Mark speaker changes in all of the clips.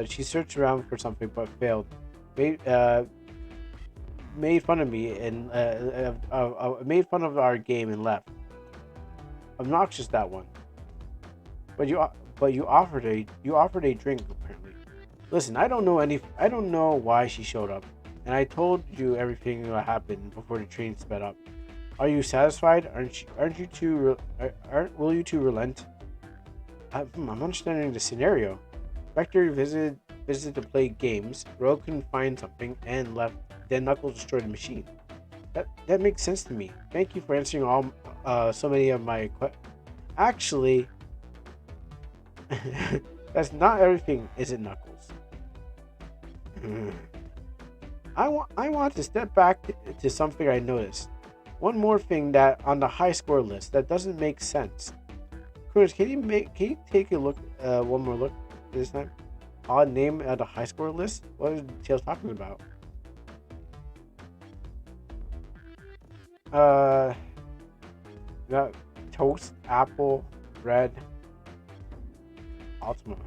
Speaker 1: She searched around for something but failed. Made, made fun of me and made fun of our game and left. Obnoxious, that one. But you offered a drink apparently. Listen, I don't know why she showed up, and I told you everything that happened before the train sped up. Are you satisfied? Aren't you too? Aren't will you two relent? I'm understanding the scenario. Vector visited to play games. Rogue couldn't find something and left. Then Knuckles destroyed the machine. That makes sense to me. Thank you for answering all so many of my questions. Actually, that's not everything, is it, Knuckles? I want to step back to something I noticed. One more thing that on the high score list that doesn't make sense. Chris, can you take a look one more look this time? Odd name at the high score list? What is Tails talking about? Uh got toast, apple, bread, Ultima.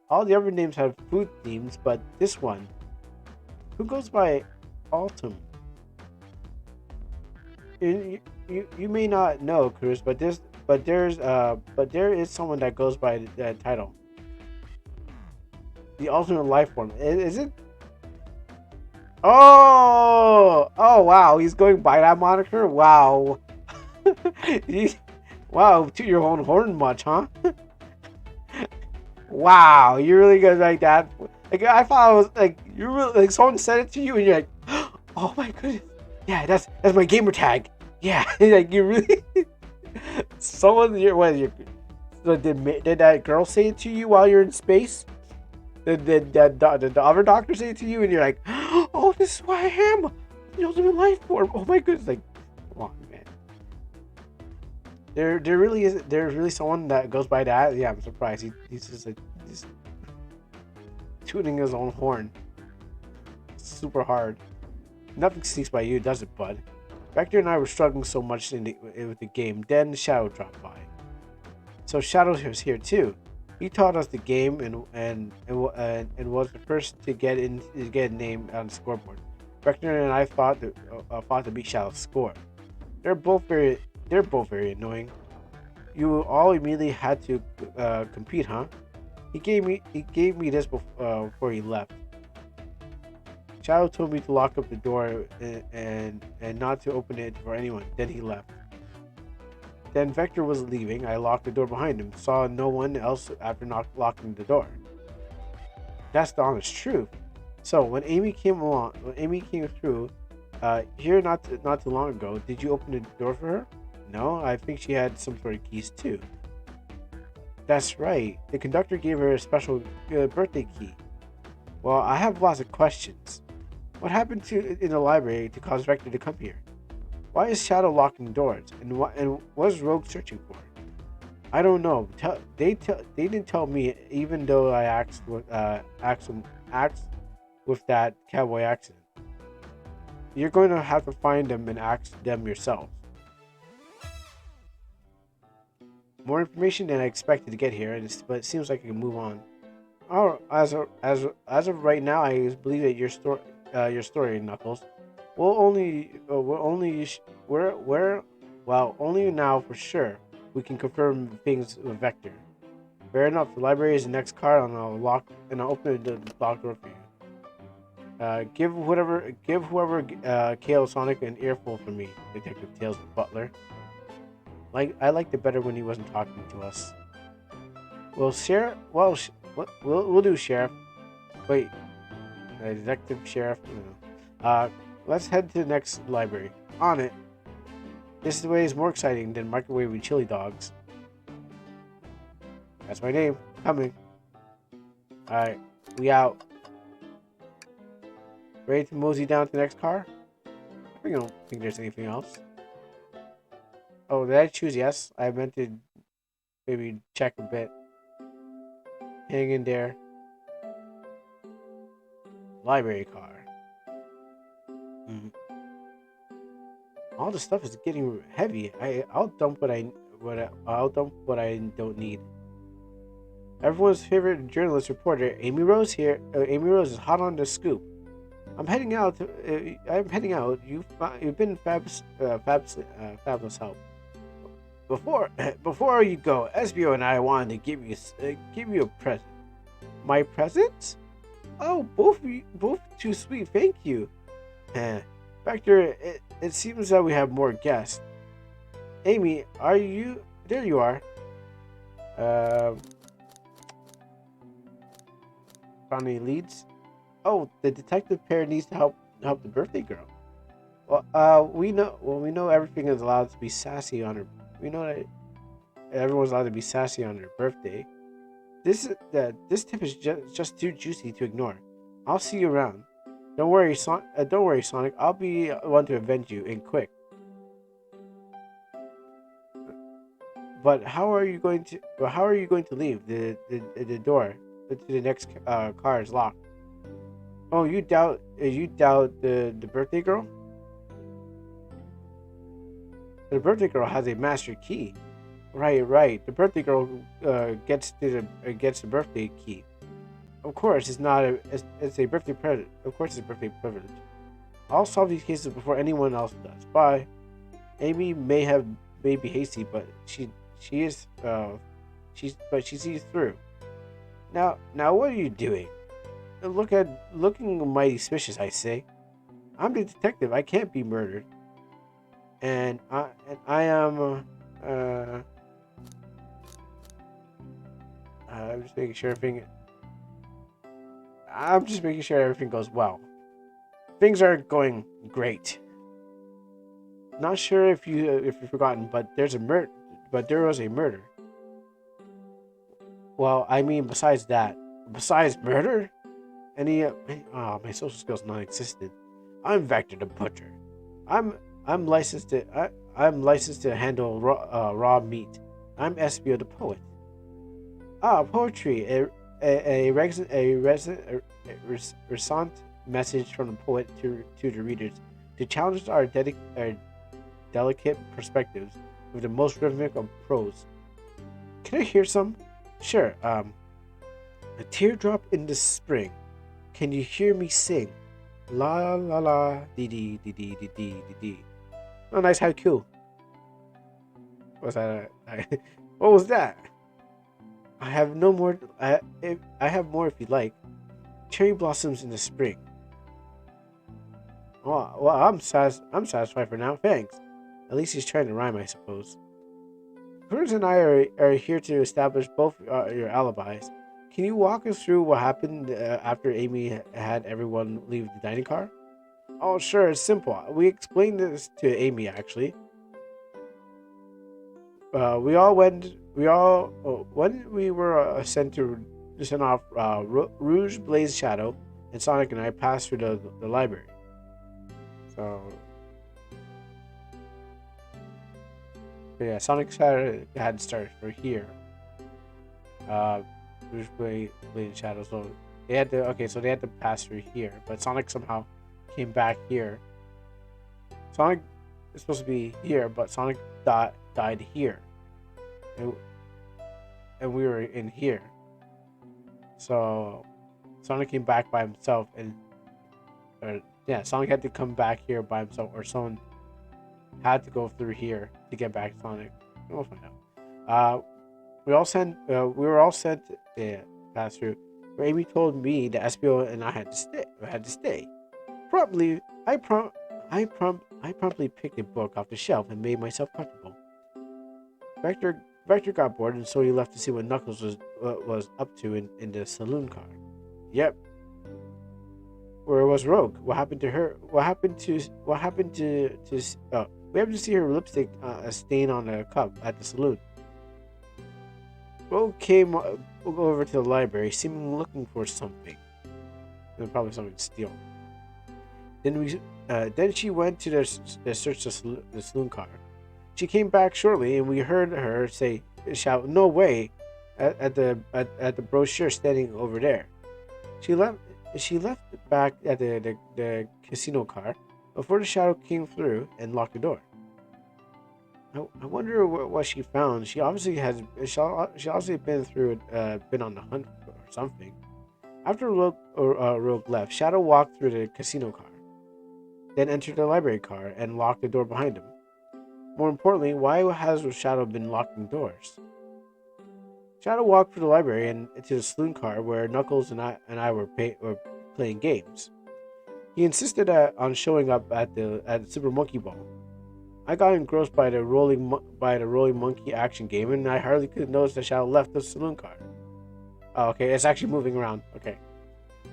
Speaker 1: All the other names have food themes, but this one, who goes by Altum? You may not know, Cruz, but there is someone that goes by that title. The alternate life form. Is it? Oh wow, he's going by that moniker. Wow, He's- wow, to your own horn much, huh? Wow, you really good like that? Like I thought it was like you really like someone said it to you and you're like, oh my goodness, yeah, that's my gamer tag. Yeah, like you really someone your what your so did that girl say it to you while you're in space? Did the other doctor say it to you and you're like, oh, this is who I am, the ultimate life form. Oh my goodness, like, come on, man. There's really someone that goes by that. Yeah, I'm surprised. He's just like he's tuning his own horn super hard. Nothing sneaks by you, does it, bud? Vector and I were struggling so much with the game. Then Shadow dropped by. So Shadow was here too. He taught us the game and was the first to get a name on the scoreboard. Vector and I fought to beat Shadow's score. They're both very they're both very annoying. You all immediately had to compete, huh? He gave me this before he left. Shadow told me to lock up the door and not to open it for anyone. Then he left. Then Vector was leaving. I locked the door behind him. Saw no one else after not locking the door. That's the honest truth. So when Amy came through, here not too long ago, did you open the door for her? No, I think she had some sort of keys too. That's right. The conductor gave her a special birthday key. Well, I have lots of questions. What happened to in the library to cause Vector to come here? Why is Shadow locking doors? And what is Rogue searching for? I don't know. They didn't tell me, even though I asked with that cowboy accent. You're going to have to find them and ask them yourself. More information than I expected to get here, but it seems like I can move on. Oh, as of right now, I believe that your story, Knuckles. We'll only, we're, well, only now for sure we can confirm things with Vector. Fair enough. The library is the next card, and I'll open the locked door for you. Give whoever Kale Sonic an earful for me, Detective Tails Butler. Like I liked it better when he wasn't talking to us. Well, Sheriff. Well, we'll do, Sheriff. Wait, Detective Sheriff. Let's head to the next library. On it. This way is more exciting than microwaving chili dogs. That's my name. Coming. Alright, we out. Ready to mosey down to the next car? I don't think there's anything else. Oh, did I choose yes? I meant to maybe check a bit. Hang in there. Library car. Mm. All the stuff is getting heavy. I'll dump what I don't need. Everyone's favorite journalist reporter, Amy Rose here. Amy Rose is hot on the scoop. I'm heading out. I'm heading out. You've been fabulous help. Before before you go, SBO and I wanted to give you a present. My present? Oh, both too sweet. Thank you. Factor. It seems that we have more guests. Amy, are you? There you are. Um, found any leads? Oh, the detective pair needs to help the birthday girl. Well, we know everything is allowed to be sassy on her. We know that everyone's allowed to be sassy on their birthday. This tip is just too juicy to ignore. I'll see you around. Don't worry, Sonic. I'll be one to avenge you in quick. But how are you going to? But how are you going to leave? The door to the next car is locked. Oh, you doubt the birthday girl? The birthday girl has a master key. Right. The birthday girl gets the birthday key. Of course, it's a birthday present. Of course, it's a birthday privilege. I'll solve these cases before anyone else does. Bye. Amy may be hasty, but she is she sees through. Now what are you doing? Looking mighty suspicious, I say. I'm the detective. I can't be murdered. And I am I'm just making sure everything goes well. Things are going great. Not sure if you've forgotten, but there was a murder. Well, I mean, besides murder, my social skills non-existent. I'm Vector the Butcher. I'm I'm licensed to handle raw meat. I'm Espio the Poet. Poetry. Resonant message from the poet to the readers to challenge our delicate perspectives with the most rhythmic of prose. Can I hear some? Sure. A teardrop in the spring. Can you hear me sing? La la la, dee dee dee dee dee dee dee dee. Oh, nice haiku. Was that? What was that? I have no more. I have more if you like. Cherry blossoms in the spring. Well, I'm satisfied for now. Thanks. At least he's trying to rhyme, I suppose. Cruz and I are here to establish both your alibis. Can you walk us through what happened after Amy had everyone leave the dining car? Oh, sure, it's simple. We explained this to Amy, actually. When we were sent off, Rouge Blaze Shadow and Sonic and I passed through the library. So yeah, Sonic Shadow had started for here. Rouge Blaze Shadow. So they had to pass through here, but Sonic somehow came back here. Sonic is supposed to be here, but Sonic died here, and we were in here. So Sonic came back by himself, Sonic had to come back here by himself, or someone had to go through here to get back to Sonic. We'll find out. We were all sent to pass through. Where Amy told me that SBO and I had to stay. Promptly, I promptly picked a book off the shelf and made myself comfortable. Vector got bored, and so he left to see what Knuckles was up to in the saloon car. Yep. Where was Rogue? What happened to her? We happened to see her lipstick stain on a cup at the saloon. Rogue came over to the library, seemingly looking for something. Probably something to steal. Then she went to search the saloon car. She came back shortly, and we heard her shout, "No way!" at the brochure standing over there. She left back at the casino car before the shadow came through and locked the door. I wonder what she found. She obviously has. She obviously been on the hunt for something. After Rogue left, Shadow walked through the casino car, then entered the library car and locked the door behind him. More importantly, why has Shadow been locking doors? Shadow walked through the library and into the saloon car where Knuckles and I were playing games. He insisted on showing up at the Super Monkey Ball. I got engrossed by the rolling monkey action game, and I hardly could notice that Shadow left the saloon car. Oh, okay, it's actually moving around. Okay,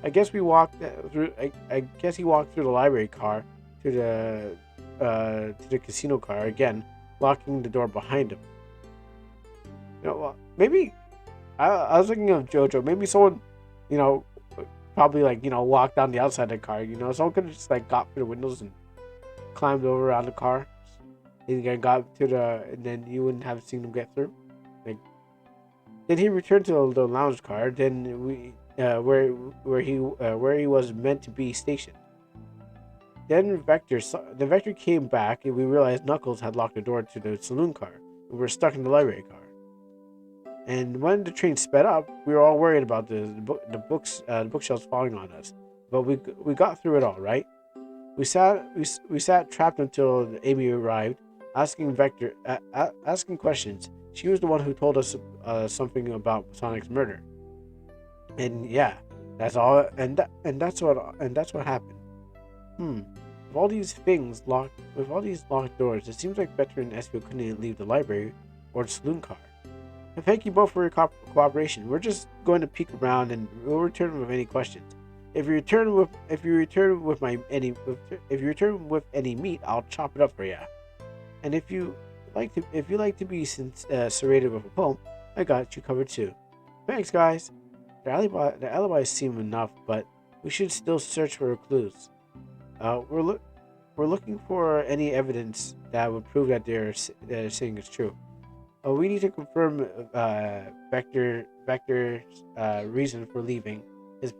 Speaker 1: I guess we walked through. I guess he walked through the library car to the casino car again, locking the door behind him. You know, maybe I was thinking of JoJo. Maybe someone, you know, probably like walked down the outside of the car. Someone could have just like got through the windows and climbed over around the car. He got to and then you wouldn't have seen him get through. Like, then he returned to the lounge car. Then where he was meant to be stationed. Then the Vector came back, and we realized Knuckles had locked the door to the saloon car. We were stuck in the library car. And when the train sped up, we were all worried about the bookshelves falling on us. But we got through it all, right? We sat trapped until Amy arrived, asking asking questions. She was the one who told us something about Sonic's murder. And yeah, that's all. And that's what happened. With all these locked doors, it seems like Vector and Espio couldn't leave the library or the saloon car. And thank you both for your cooperation. We're just going to peek around, and we'll return with any questions. If you return with any meat, I'll chop it up for you. And if you like to be serrated with a poem, I got you covered too. Thanks, guys. The alibis seem enough, but we should still search for clues. We're looking for any evidence that would prove that they're saying is true. We need to confirm Vector's reason for leaving his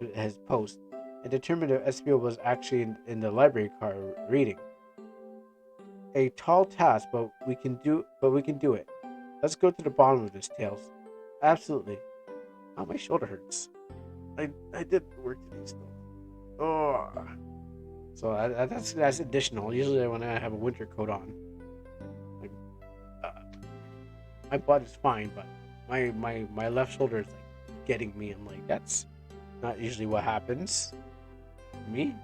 Speaker 1: post and determine if Espio was actually in the library car reading. A tall task, but we can do it. Let's go to the bottom of this, Tails. Absolutely. Oh, my shoulder hurts. I did work today still. Oh. So that's additional. Usually when I have a winter coat on, like, my butt is fine, but my left shoulder is like getting me. I'm like, that's not usually what happens to me.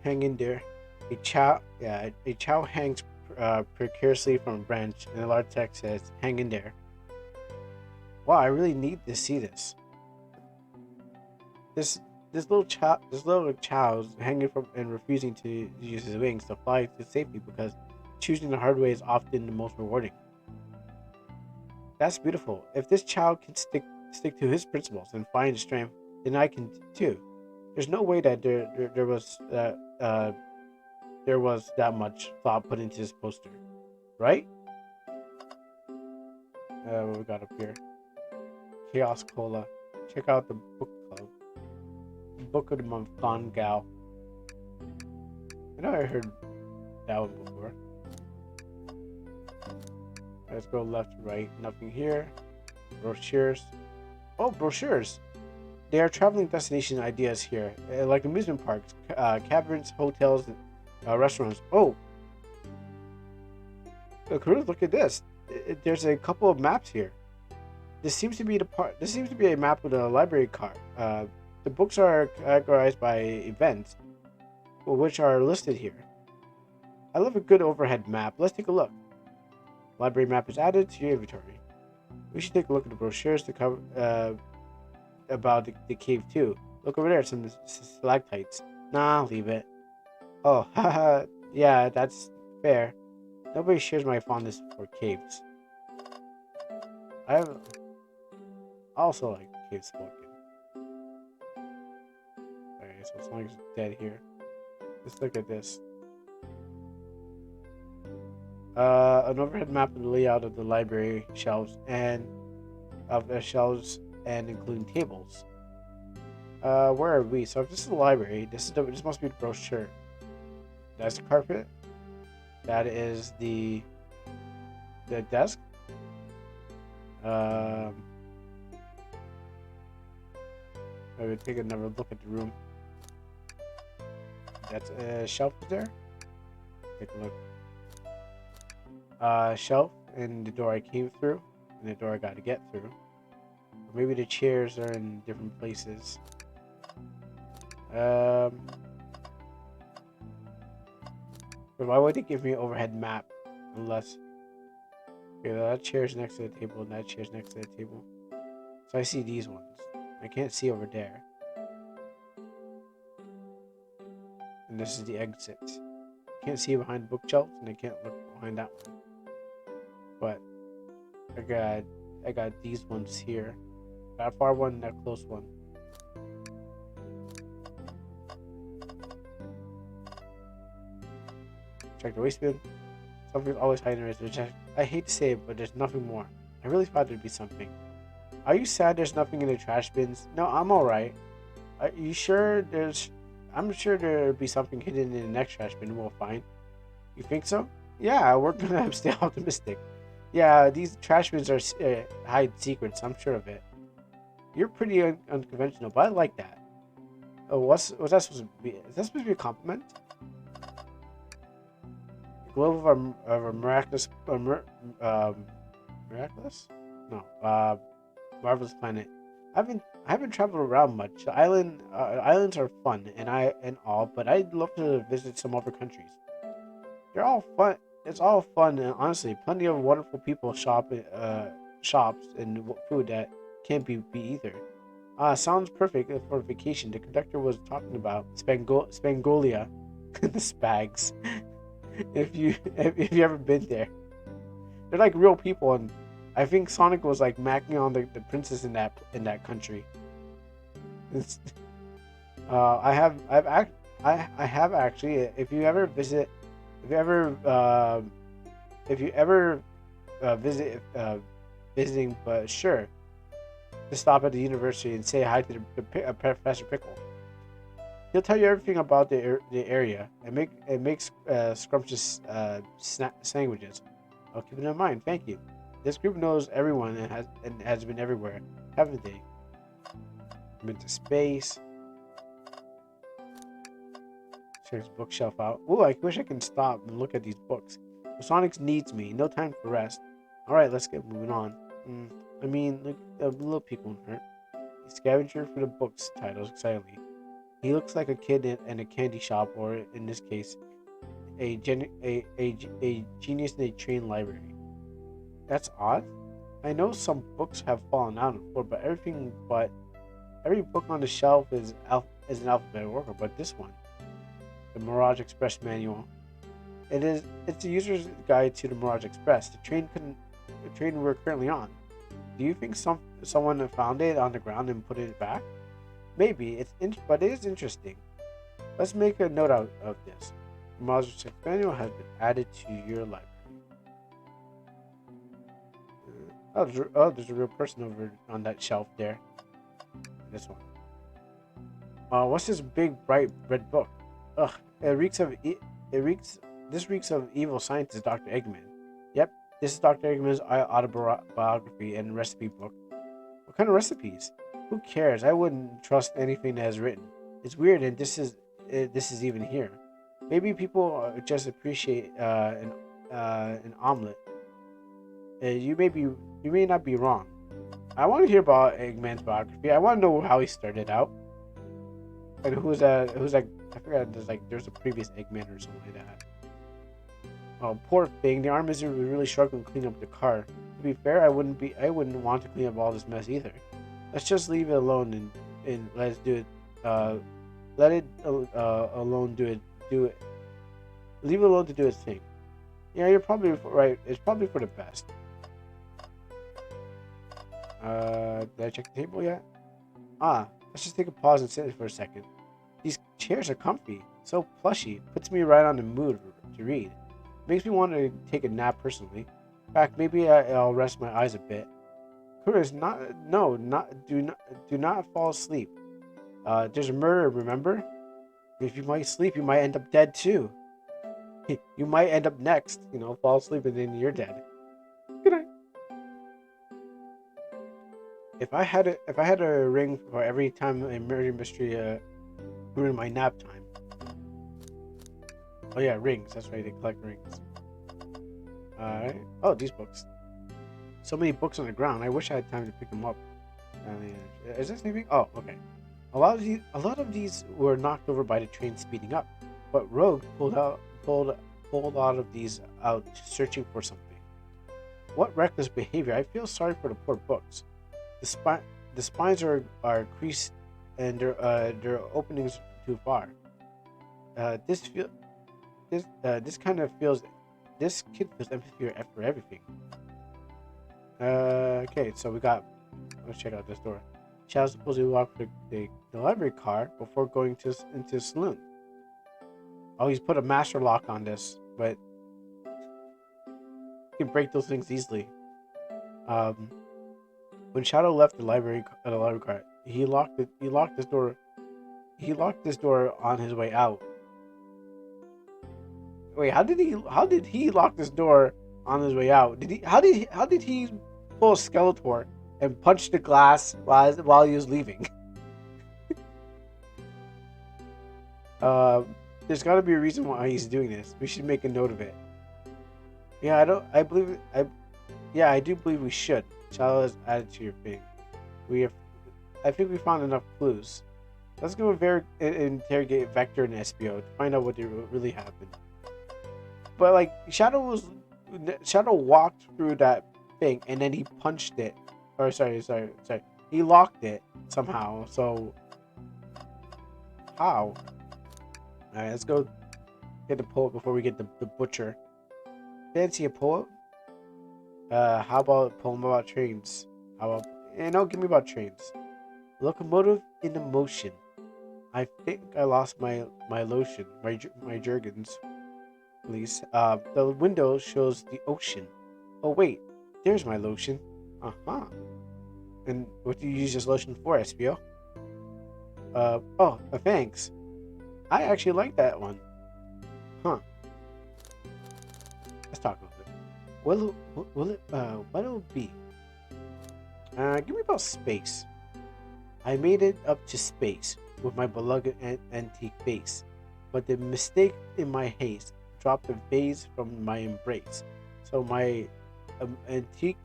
Speaker 1: Hang in there. A chow hangs precariously from a branch, and the large text says, "Hang in there." Wow, I really need to see this. This little chow is hanging from and refusing to use his wings to fly to safety because choosing the hard way is often the most rewarding. That's beautiful. If this chow can stick to his principles and find strength, then I can too. There's no way that there was that much thought put into this poster, right? What we got up here? Chaos Cola. Check out the book club. Book of the Month, Gone Gal. I know I heard that one before. Let's go left to right. Nothing here. Brochures. Oh, brochures. They are traveling destination ideas here, like amusement parks, caverns, hotels, restaurants. Oh, look at this. There's a couple of maps here. This seems to be a map of the library car. The books are categorized by events, which are listed here. I love a good overhead map. Let's take a look. Library map is added to your inventory. We should take a look at the brochures to cover about the cave too. Look over there, some stalactites. Nah, leave it. Oh, haha. Yeah, that's fair. Nobody shares my fondness for caves. I also like cave spoken. Okay, so Sonic's dead here. Let's look at this. An overhead map of the layout of the library shelves and including tables. Where are we? So if this is the library, this must be the brochure. That's the carpet. That is the desk. Um, I would take another look at the room. That's a shelf there. Take a look. Shelf and the door I came through, and the door I got to get through. Or maybe the chairs are in different places. But why would it give me an overhead map? Unless, okay, that chair's next to the table, and that chair's next to the table. So I see these ones. I can't see over there. And this is the exit. I can't see behind the bookshelves, and I can't look behind that one. But I got these ones here. That far one, that close one. Check the waste bin. Something's always hiding in it. I hate to say it, but there's nothing more. I really thought there'd be something. Are you sad there's nothing in the trash bins? No, I'm alright. Are you sure there's... I'm sure there'll be something hidden in the next trash bin we'll find. You think so? Yeah, we're gonna stay optimistic. Yeah, these trash bins are hide secrets, I'm sure of it. You're pretty unconventional, but I like that. Oh, what's that supposed to be? Is that supposed to be a compliment? The globe of a miraculous... miraculous? No, marvelous planet. I haven't traveled around much. The islands are fun and all, but I'd love to visit some other countries. They're all fun. It's all fun, and honestly, plenty of wonderful people shops and food that can't be beat either. Sounds perfect for vacation. The conductor was talking about Spangolia, the Spags. If you ever been there, they're like real people, and I think Sonic was like macking on the princess in that country. It's, I have actually. If you ever visit visiting, but sure, to stop at the university and say hi to Professor Pickle. He'll tell you everything about the area and makes scrumptious sandwiches. I'll keep it in mind. Thank you. This group knows everyone and has been everywhere, haven't they? Been to space. Check his bookshelf out. Ooh, I wish I can stop and look at these books. But Sonic needs me. No time for rest. Alright, let's get moving on. I mean, look, a little people won't hurt. He's scavenger for the books titles excitedly. He looks like a kid in a candy shop, or in this case, a genius in a train library. That's odd. I know some books have fallen out before, but every book on the shelf is an alphabetical order. But this one, the Mirage Express manual, it's a user's guide to the Mirage Express, the train we're currently on. Do you think someone found it on the ground and put it back? Maybe but it is interesting. Let's make a note of this. The Mirage Express manual has been added to your library. There's a real person over on that shelf there. This one. What's this big bright red book? Ugh, this reeks of evil scientist Dr. Eggman. Yep, this is Dr. Eggman's autobiography and recipe book. What kind of recipes? Who cares? I wouldn't trust anything that is written. It's weird, and this is even here. Maybe people just appreciate an omelet. You may not be wrong. I want to hear about Eggman's biography. I want to know how he started out. And who's like, I forgot. There's a previous Eggman or something like that. Oh, poor thing. The arm is really struggling to clean up the car. To be fair, I wouldn't want to clean up all this mess either. Let's just leave it alone and let's do it. Let it alone do it. Leave it alone to do its thing. Yeah, you're probably right. It's probably for the best. Did I check the table yet? Let's just take a pause and sit for a second. These chairs are comfy, so plushy. Puts me right on the mood to read. Makes me want to take a nap personally. In fact, maybe I'll rest my eyes a bit. Curtis, do not fall asleep. There's a murder, remember? If you might sleep, you might end up dead too. You might end up next. You know, fall asleep and then you're dead. Good night. If I had a ring for every time a murder mystery ruined my nap time. Oh yeah, rings. That's right. They collect rings. Alright. Oh, these books. So many books on the ground. I wish I had time to pick them up. Is this anything? Oh, okay. A lot of these were knocked over by the train speeding up, but Rogue pulled a lot of these out, searching for something. What reckless behavior! I feel sorry for the poor books. The spines are creased, and their openings too far. This feel this kind of feels. This kid feels empathy for everything. Okay, so we got. Let's check out this door. Shall supposedly lock the library car before going into the saloon. Oh, he's put a master lock on this, but you can break those things easily. When Shadow left the library car, he locked this door. He locked this door on his way out. Wait, how did he lock this door on his way out? How did he pull a Skeletor and punch the glass while he was leaving? There's got to be a reason why he's doing this. We should make a note of it. Yeah, I do believe we should. Shadow has added to your thing. I think we found enough clues. Let's go interrogate Vector and Espio to find out what really happened. But like Shadow walked through that thing and then he punched it. Or sorry. He locked it somehow. So how? Alright, let's go get the poet before we get the butcher. Fancy a poet? How about a poem about trains? How about give me about trains. Locomotive in motion. I think I lost my lotion, my Jergens. Please. The window shows the ocean. Oh wait, there's my lotion. Uh-huh. And what do you use this lotion for, Espio? Thanks. I actually like that one. Huh. Let's talk about it. What'll it be? Give me about space. I made it up to space with my beloved antique vase, but the mistake in my haste dropped the vase from my embrace. So my antique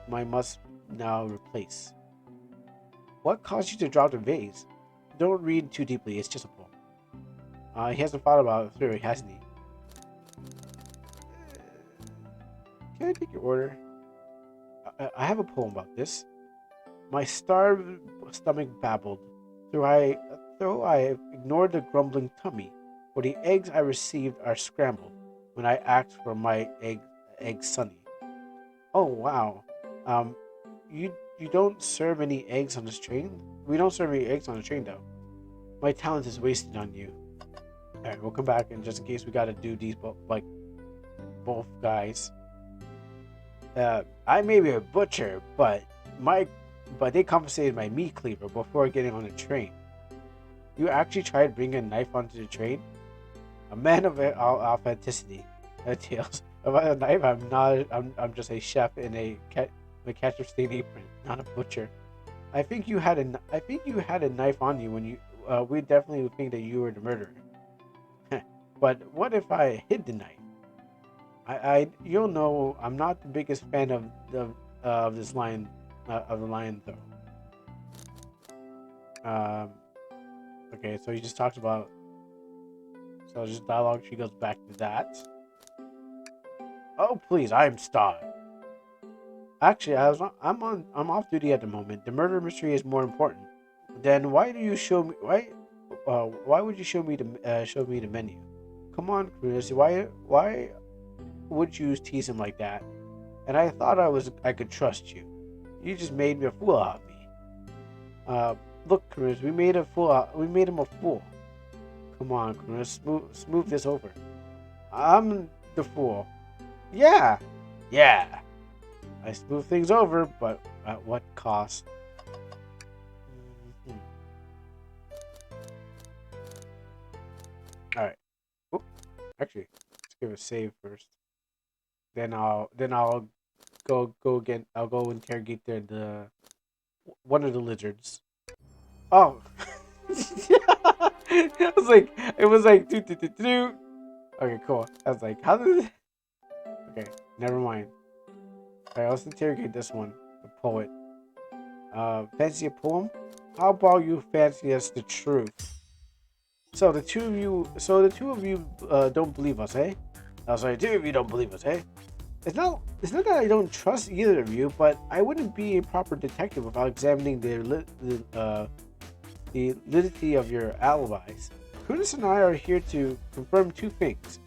Speaker 1: must now replace. What caused you to drop the vase? Don't read too deeply. It's just a poem. He hasn't thought about it through, hasn't he? Can I take your order? I have a poem about this. My starved stomach babbled, though I ignored the grumbling tummy, for the eggs I received are scrambled when I asked for my egg sunny. Oh wow, you don't serve any eggs on this train? We don't serve any eggs on the train though. My talent is wasted on you. All right, we'll come back and just in case we gotta do these both guys. I may be a butcher, but they confiscated my meat cleaver before getting on the train. You actually tried bringing a knife onto the train? A man of authenticity. Tails. About a knife, I'm just a chef in a ketchup stained apron, not a butcher. I think you had a knife on you when you. We definitely would think that you were the murderer. But what if I hid the knife? You'll know I'm not the biggest fan of this line of the lion though. Okay, so he just talks about. So just dialogue. She goes back to that. Oh please, I'm starved. Actually, I'm off duty at the moment. The murder mystery is more important. Then why do you show me why would you show me the menu? Come on, Chris. Why would you tease him like that? And I thought I could trust you. You just made me a fool out of me. Look, Chris, we made him a fool. Come on, Chris, smooth this over. I'm the fool. Yeah. I smooth things over, but at what cost? All right. Actually, let's give a save first. Then I'll go again. I'll go interrogate the one of the lizards. Oh, it was like do do do do. Okay, cool. I was like, how did? Okay, never mind. Alright, let's interrogate this one. The poet. Fancy a poem? How about you fancy us the truth? The two of you don't believe us, eh? Oh, sorry, two of you don't believe us, eh? It's not that I don't trust either of you, but I wouldn't be a proper detective without examining the validity of your alibis. Kunis and I are here to confirm two things.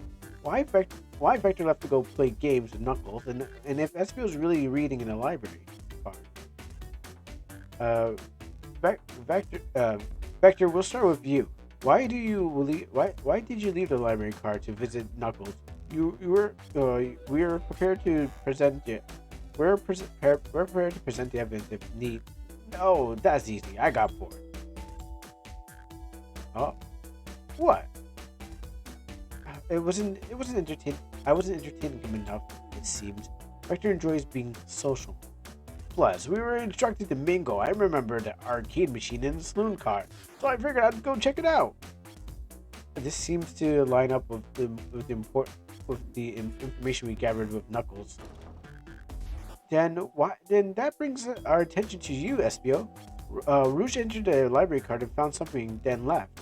Speaker 1: Why Vector left to go play games with Knuckles, and if Espio's really reading in the library card. Uh, Vector, we'll start with you. Why did you leave the library card to visit Knuckles? We were prepared to present it. We're prepared to present the evidence if need. No, that's easy. I got bored. Oh, what? It wasn't entertaining. I wasn't entertaining him enough, it seems. Vector enjoys being social. Plus, we were instructed to mingle. I remember the arcade machine in the saloon car, so I figured I'd go check it out. This seems to line up with the information we gathered with Knuckles. Then that brings our attention to you, Espio. Rouge entered the library card and found something, then left.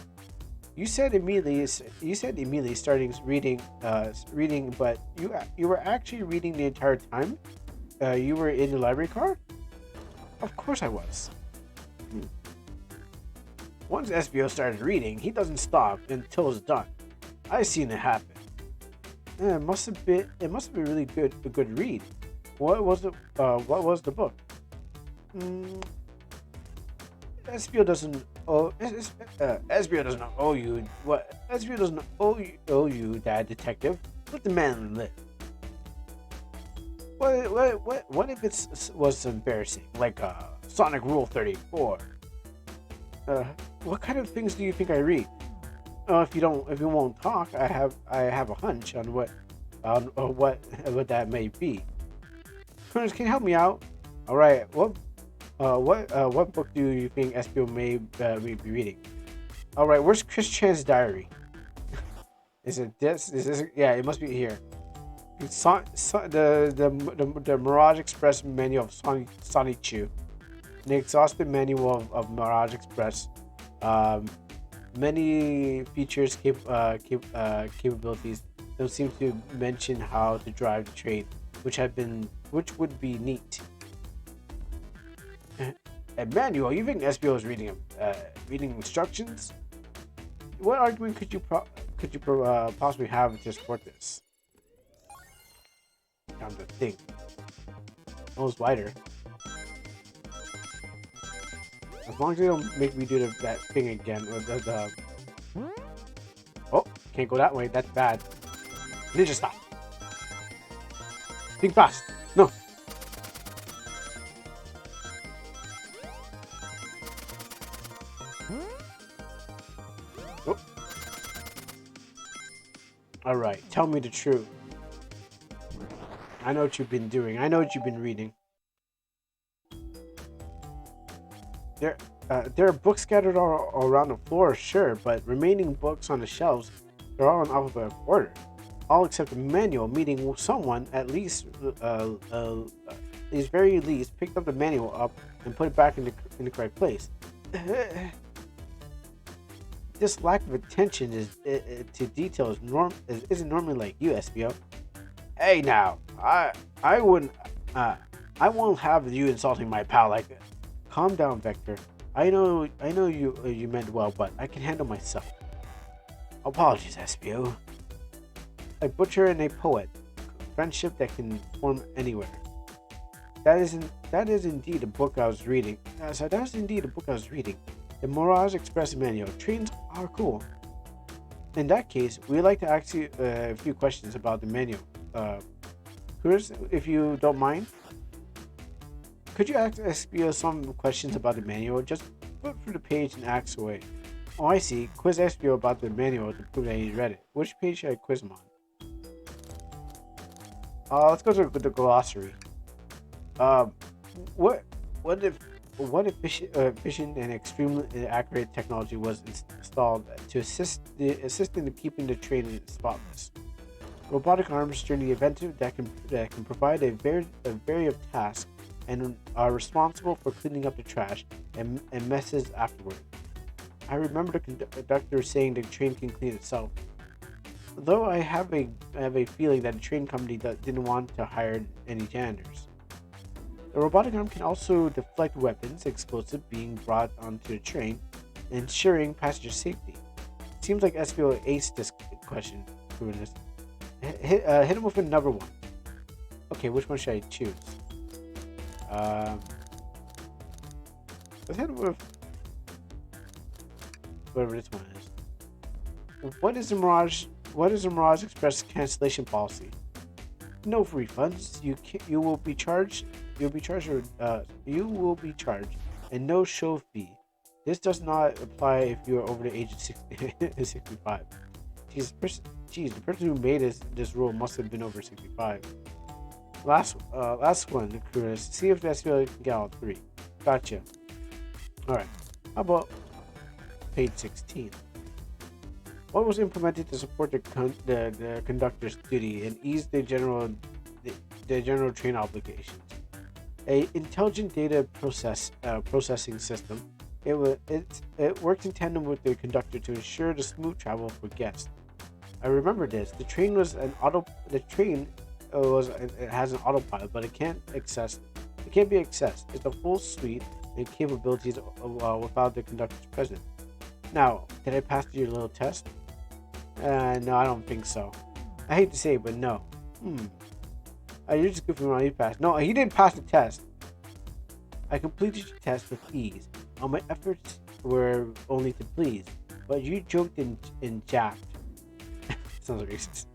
Speaker 1: You said immediately starting reading, but you were actually reading the entire time. You were in the library card. Of course I was. Once SBO started reading, he doesn't stop until it's done. I've seen it happen. It must have been really a good read. What was the book? SBO doesn't SBO doesn't owe you what SBO doesn't owe you that, detective. Let the man live. What if it was embarrassing, like Sonic Rule 34? What kind of things do you think I read? If you won't talk, I have a hunch on what that may be. Can you help me out? All right. What book do you think SPO may be reading? All right. Where's Chris Chan's diary? Is it this? Is this? Yeah, it must be here. The Mirage Express manual of Soceity, the exhaustive manual of Mirage Express. Many features capabilities don't seem to mention how to drive the train, which would be neat. A manual? You think SBO is reading instructions? What argument could you possibly have to support this? Down the thing. Almost wider. As long as they don't make me do that thing again. Oh, can't go that way. That's bad. Ninja stop. Think fast. No. Oh. All right. Tell me the truth. I know what you've been doing. I know what you've been reading. There are books scattered all around the floor, sure, but remaining books on the shelves, they're all in alphabetical order. All except the manual, meaning someone, at least very least, picked up the manual up and put it back in the correct place. This lack of attention to detail isn't normally like you, SBO. Hey now, I won't have you insulting my pal like that. Calm down, Vector. I know you meant well, but I can handle myself. Apologies, SBO. A butcher and a poet, friendship that can form anywhere. That is indeed a book I was reading. The Mirage Express manual. Trains are cool. In that case, we'd like to ask you a few questions about the manual. Chris, if you don't mind, could you ask SBO some questions about the manual? Just flip through the page and ask away. Oh, I see. Quiz Espio about the manual to prove that he read it. Which page should I quiz him on? Let's go to the glossary. Um, what what if efficient and extremely accurate technology was installed to assist in keeping the train spotless? Robotic arms during the event that can provide a variety of tasks and are responsible for cleaning up the trash and messes afterward. I remember the conductor saying the train can clean itself. Though I have a feeling that the train company didn't want to hire any janitors. The robotic arm can also deflect weapons, explosive being brought onto the train, ensuring passenger safety. Seems like SBO aced this question, Ruinous. Hit him with a number one. Okay, which one should I choose? Um, let's hit him with whatever this one is. What is the Mirage? What is the Mirage Express cancellation policy? No refunds. You will be charged. You'll be charged. You will be charged, and no show fee. This does not apply if you are over the age of 65. Jeez, the person who made this rule must have been over 65. Last one, Chris. See if that's really can get all three. Gotcha. All right. How about page 16? What was implemented to support the conductor's duty and ease the general train obligations? A intelligent data processing system. It worked in tandem with the conductor to ensure the smooth travel for guests. I remember this. The train was an auto. The train it has an autopilot, but it can't be accessed. It's a full suite and capabilities without the conductor's presence. Now, did I pass your little test? No, I don't think so. I hate to say it, but no. You're just goofing around. You passed. No, he didn't pass the test. I completed your test with ease. All my efforts were only to please, but you joked and jacked. Sounds racist.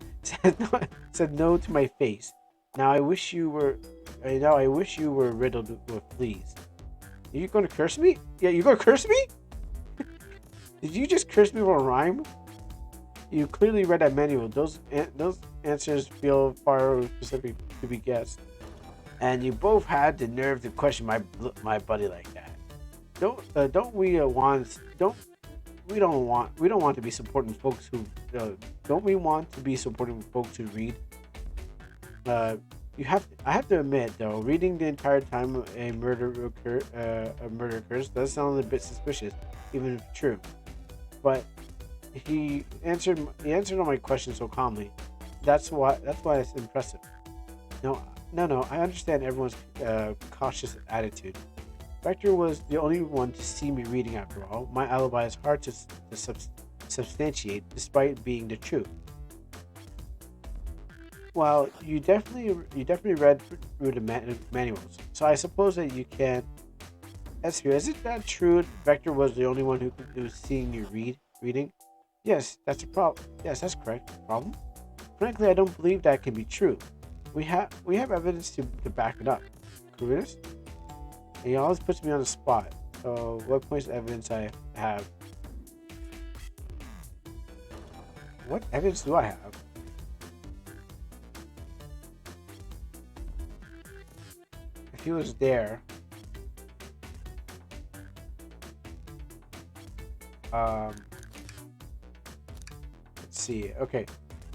Speaker 1: Said no to my face. Now I wish you were riddled with fleas. Are you going to curse me? Yeah, you going to curse me? Did you just curse me for a rhyme? You clearly read that manual. Those answers feel far specific to be guessed, and you both had the nerve to question my buddy like that. We don't want to be supporting folks who don't we want to be supporting folks who read. I have to admit though, reading the entire time a murder occurs does sound a bit suspicious, even if true. But he answered all my questions so calmly. That's why it's impressive. No, I understand everyone's cautious attitude. Vector was the only one to see me reading after all. My alibi is hard to substantiate despite being the truth. Well, you definitely read through the manuals, so I suppose that you can. Is it that true? Vector was the only one who was seeing you reading? Yes, that's a problem. Yes, that's correct. Problem? Frankly, I don't believe that can be true. We have evidence to back it up. Curious? And he always puts me on the spot. So, what points of evidence I have? What evidence do I have? If he was there, let's see. Okay,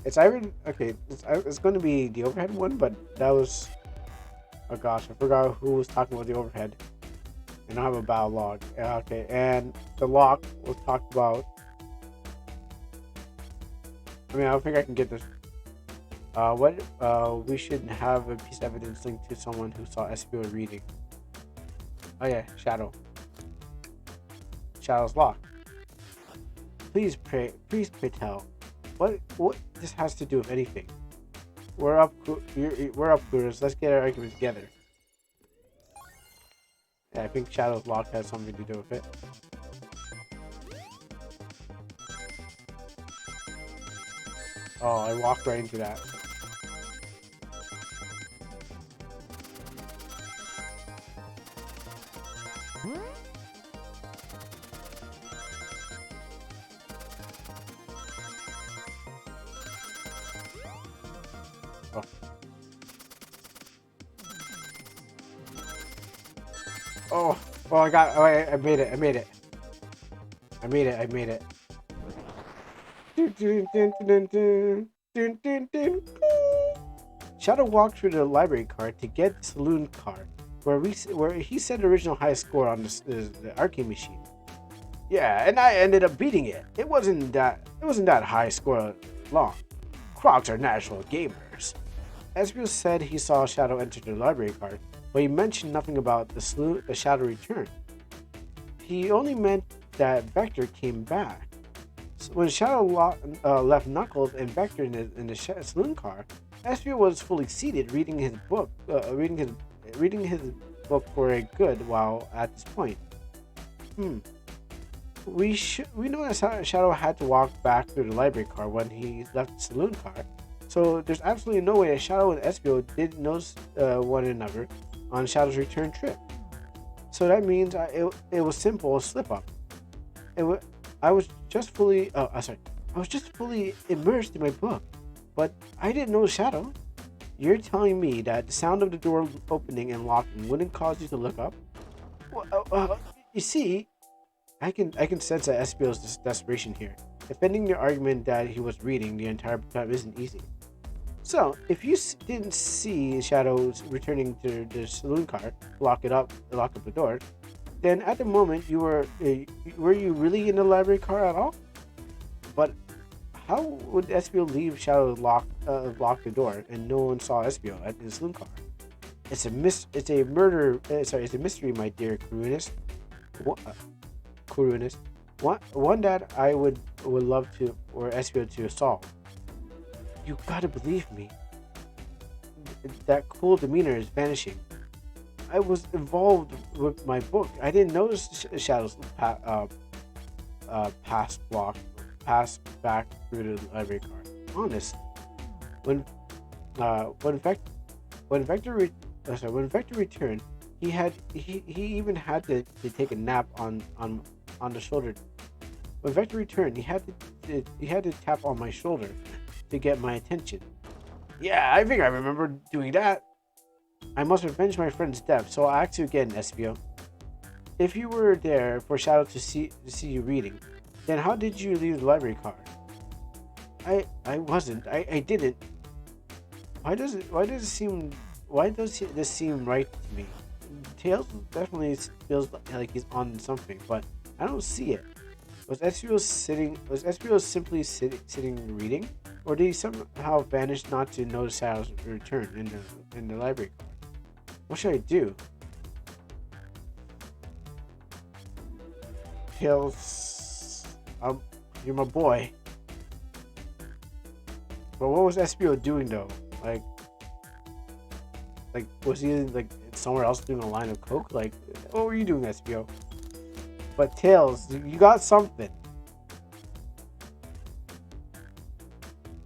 Speaker 1: it's going to be the overhead one, but that was. Oh gosh, I forgot who was talking about the overhead. And I have a battle log. Okay, and the lock was talked about. I mean, I don't think I can get this. We should have a piece of evidence linked to someone who saw SBO reading. Oh yeah, Shadow's lock. Please tell. What this has to do with anything? We're up, Cooters. Let's get our argument together. Yeah, I think Shadow's lock has something to do with it. Oh, I walked right into that. Oh, oh, I got. Oh, I made it. I made it. I made it. I made it. Dun, dun, dun, dun, dun, dun, dun, dun. Shadow walked through the library card to get the saloon card, where he set the original high score on the arcade machine. Yeah, and I ended up beating it. It wasn't that high score long. Crocs are natural gamers. Ezreal said he saw Shadow enter the library card, but he mentioned nothing about the Shadow return. He only meant that Vector came back. So when Shadow left Knuckles and Vector in the saloon car, Ezreal was fully seated, reading his book for a good while at this point. Hmm. We know that Shadow had to walk back through the library car when he left the saloon car, so there's absolutely no way that Shadow and Ezreal didn't notice one another on Shadow's return trip. So that means it was simple a slip up. It wa I was just fully sorry, I was just fully immersed in my book, but I didn't know Shadow. You're telling me that the sound of the door opening and locking wouldn't cause you to look up? Well, you see, I can sense that Espio's desperation here. Defending the argument that he was reading the entire time isn't easy. So, if you didn't see Shadows returning to the saloon car, lock up the door, then at the moment were you really in the library car at all? But how would Espio leave Shadow lock the door and no one saw Espio at the saloon car? It's a murder. It's a mystery, my dear Kurunis. Kurunis. One that I would love to or Espio to solve. You gotta believe me. That cool demeanor is vanishing. I was involved with my book. I didn't notice Shadow's pass back through the library card. Honest, when when Vector when Vector returned, he even had to take a nap on the shoulder. When Vector returned, he had to tap on my shoulder to get my attention. Yeah, I think I remember doing that. I must revenge my friend's death, so I'll ask you again, Espio. If you were there for Shadow to see you reading, then how did you leave the library card? I wasn't. I didn't. Why does this seem right to me? Tails definitely feels like he's on something, but I don't see it. Was Ezreal simply sitting reading, or did he somehow vanish not to notice Shadow's return in the library card? What should I do? Tails, you're my boy. But what was Espio doing though? Like was he like somewhere else doing a line of coke? Like, what were you doing, Espio? But Tails, you got something.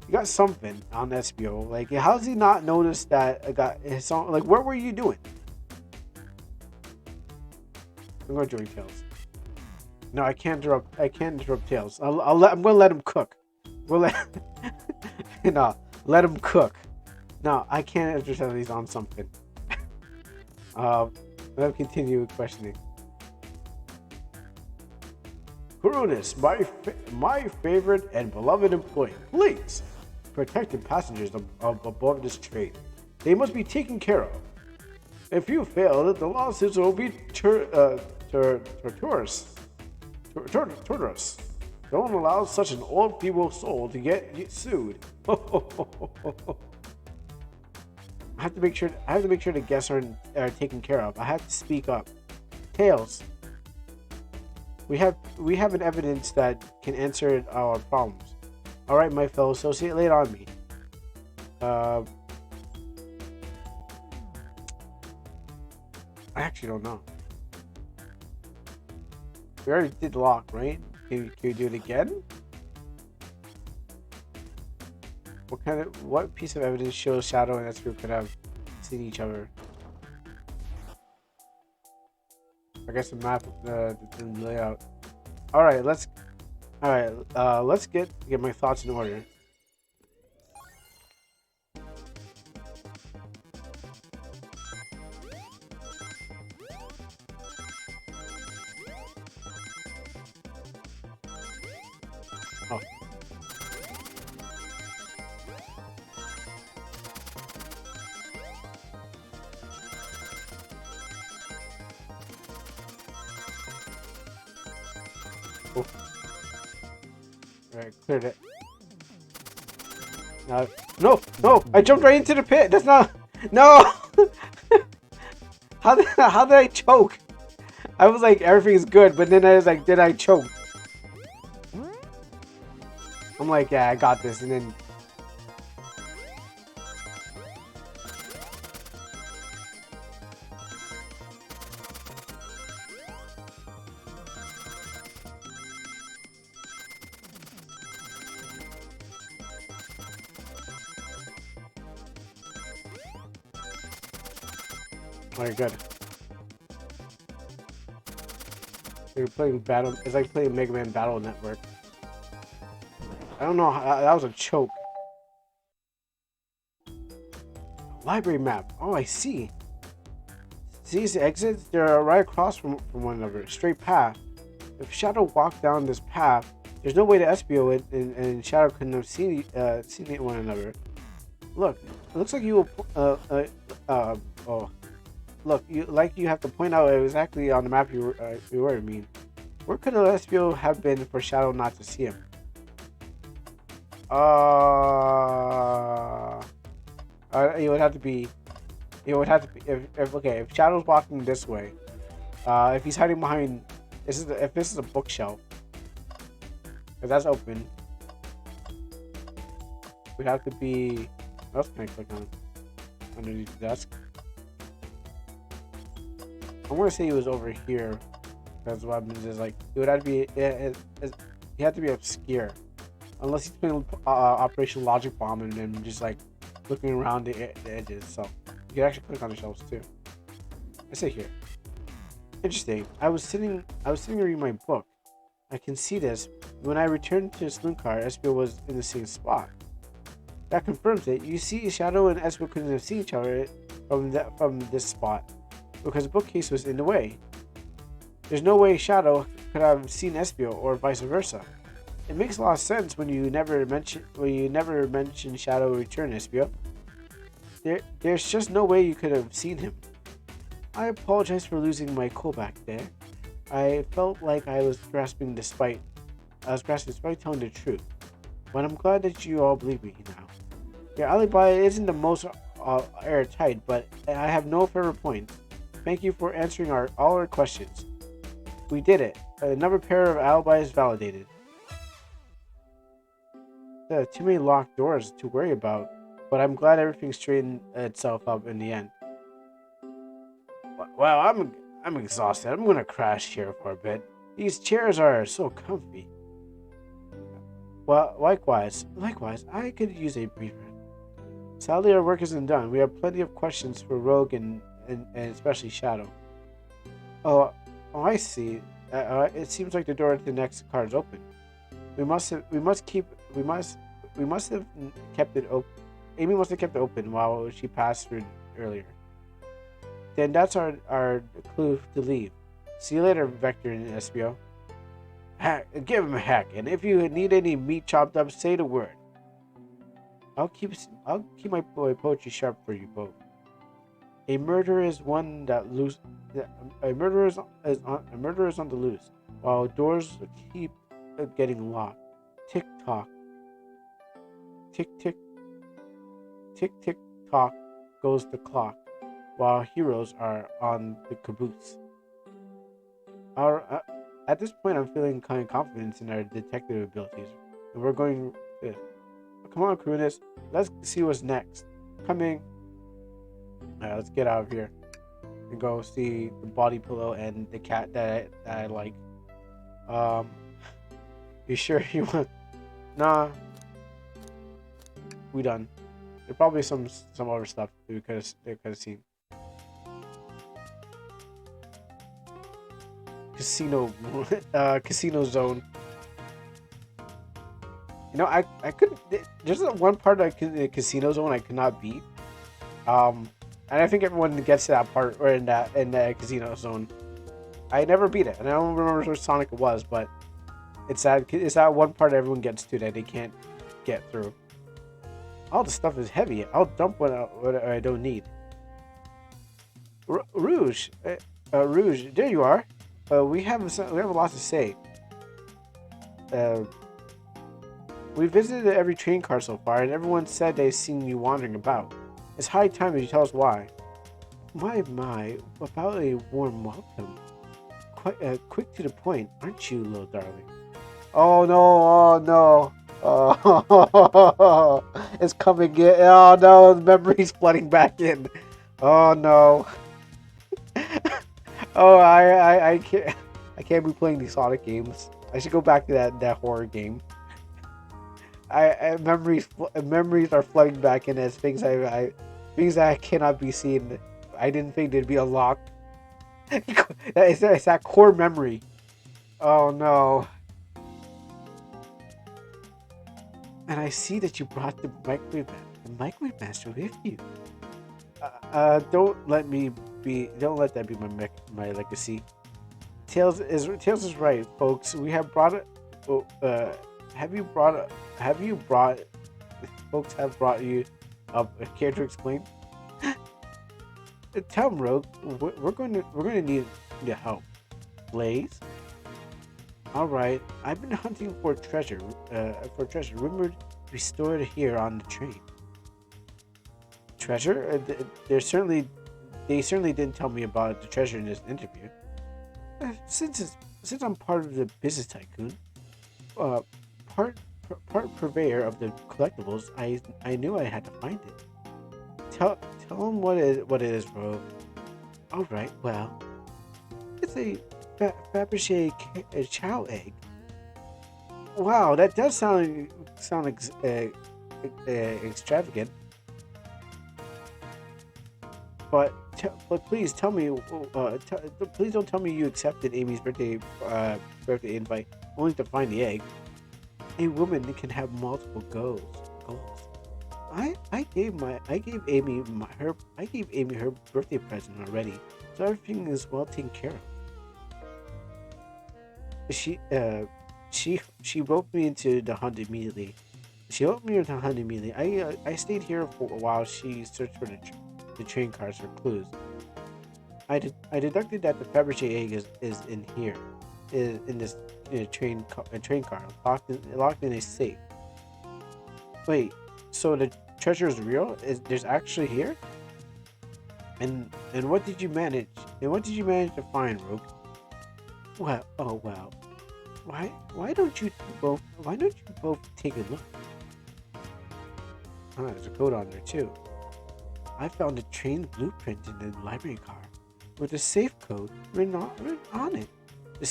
Speaker 1: You got something on Espio. Like, how does he not notice that I got his song? Like, what were you doing? I'm gonna join Tails. No, I can't interrupt. I can't interrupt Tails. I'm gonna let him cook. We'll let. No, let him cook. No, I can't understand that he's on something. Let him continue questioning. Kurunis, my favorite and beloved employee, please protect the passengers above this train. They must be taken care of. If you fail, the lawsuits will be torturous. Don't allow such an old feeble soul to get sued. I have to make sure. The guests are taken care of. I have to speak up. Tails. We have an evidence that can answer our problems. All right, my fellow associate, lay it on me. I actually don't know. We already did lock, right? Can you do it again? What piece of evidence shows Shadow and Ezreal could have seen each other? I guess the map, the layout. All right, let's get my thoughts in order. Oh. Oh. Alright, cleared it. No, no! I jumped right into the pit! That's not... No! How did I choke? I was like, everything's good, but then I was like, did I choke? I'm like, yeah, I got this, and then... Alright, good. You're playing Battle... It's like playing Mega Man Battle Network. I don't know, that was a choke. Library map. Oh, I see. These exits, they're right across from one another. Straight path. If Shadow walked down this path, there's no way to SBO it, and Shadow couldn't have seen one another. Look, it looks like you will... oh. Look, you have to point out exactly on the map you were. I mean, where could the SBO have been for Shadow not to see him? It would have to be. It would have to be if Shadow's walking this way. If he's hiding behind, if this is a bookshelf, if that's open, would have to be. What else can I click on? Underneath the desk. I'm gonna say he was over here. Because what happens is like it would have to be. He had to be obscure, unless he's playing Operation Logic Bomb and then just like looking around the edges. So you can actually click on the shelves too. I say here. Interesting. I was sitting reading my book. I can see this. When I returned to the saloon car, SBO was in the same spot. That confirms it. You see, Shadow and SBO couldn't have seen each other from this spot because the bookcase was in the way. There's no way Shadow could have seen SBO or vice versa. It makes a lot of sense when you never mention Shadow return SBO. There's just no way you could have seen him. I apologize for losing my cool back there. I felt like I was grasping despite telling the truth. But I'm glad that you all believe me now. Your alibi isn't the most airtight, but I have no further points. Thank you for answering all our questions. We did it. Another pair of alibis validated. There are too many locked doors to worry about, but I'm glad everything straightened itself up in the end. Wow, I'm exhausted. I'm gonna crash here for a bit. These chairs are so comfy. Well, likewise, I could use a breather. Sadly, our work isn't done. We have plenty of questions for Rogue and especially Shadow. Oh, I see. It seems like the door to the next car is open. We must have kept it open. Amy must have kept it open while she passed through earlier. Then that's our clue to leave. See you later, Vector and SBO. Give him a heck, and if you need any meat chopped up, say the word. I'll keep my poetry sharp for you both. A murderer is on the loose, while doors keep getting locked. Tick tock. Tick tick. Tick tick tock goes the clock, while heroes are on the caboose. At this point, I'm feeling kind of confidence in our detective abilities, and we're going. Come on, Crewiness, let's see what's next. Coming. Alright, let's get out of here and go see the body pillow and the cat that I like. You sure you want? Nah. We done. There's probably some other stuff that we could have seen. Casino zone. You know, I couldn't. There's one part of the casino zone I could not beat. And I think everyone gets to that part or in that casino zone. I never beat it, and I don't remember which Sonic it was, but It's that one part everyone gets to that they can't get through. All the stuff is heavy. I'll dump what I don't need. Rouge, Rouge, there you are. We have a lot to say. Uh, we visited every train car so far, and everyone said they've seen you wandering about. It's high time that you tell us why. My, about a warm welcome. Quite quick to the point, aren't you, little darling? Oh no, oh no. It's coming in. Oh no, the memory's flooding back in. Oh no. Oh, I can't be playing these Sonic games. I should go back to that horror game. Memories are flooding back in as things that cannot be seen. I didn't think they'd be unlocked. It's that core memory. Oh no. And I see that you brought the microwave master with you. Don't let that be my legacy. Tails is right, folks. We have brought it. Have you brought? Folks have brought you up. Care to explain? Tell him, Rogue. We're going to need the help. Blaze. All right. I've been hunting for treasure. Rumored to be stored here on the train. Treasure? They certainly didn't tell me about the treasure in this interview. Since I'm part of the business tycoon, part purveyor of the collectibles, I knew I had to find it. Tell him what it is, bro. All right, well, it's a Fabergé chow egg. Wow, that does sound extravagant. But please tell me. Please don't tell me you accepted Amy's birthday invite only to find the egg. A woman can have multiple goals. I gave Amy her birthday present already, so everything is well taken care of. She roped me into the hunt immediately. I stayed here for a while. She searched for the train cars for clues. I deducted that the Fabergé egg is in here, in this train car, locked in a safe. Wait, so the treasure is real? There's actually here? And what did you manage? And what did you manage to find, Rogue? Well, oh well. Why don't you both take a look? Oh, there's a code on there too. I found a train blueprint in the library car with a safe code written on it. The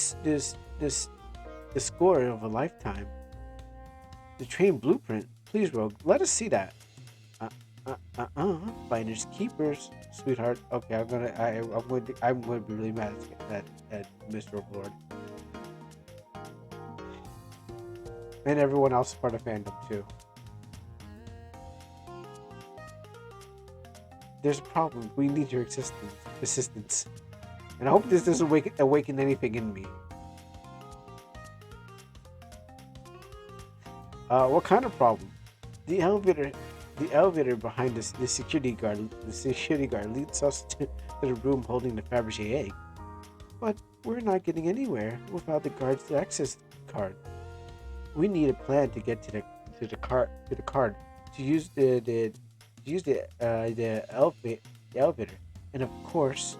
Speaker 1: score of a lifetime. The train blueprint. Please, Rogue, let us see that. Finders keepers, sweetheart. Okay, I'm going to be really mad at Mr. Overlord. And everyone else is part of fandom too. There's a problem. We need your assistance. And I hope this doesn't awaken anything in me. What kind of problem? The elevator behind us, the security guard leads us to the room holding the Fabergé egg. But we're not getting anywhere without the guard's access card. We need a plan to get to the card to use the elevator, and of course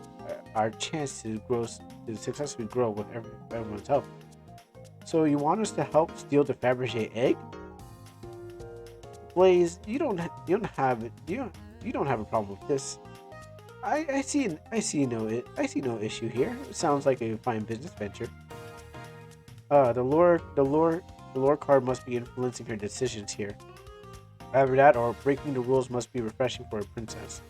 Speaker 1: our chance to successfully grow with everyone's help. So you want us to help steal the Fabergé egg? Blaze, you don't have a problem with this. I see no issue here. It sounds like a fine business venture. The lore card must be influencing her decisions here. Either that or breaking the rules must be refreshing for a princess.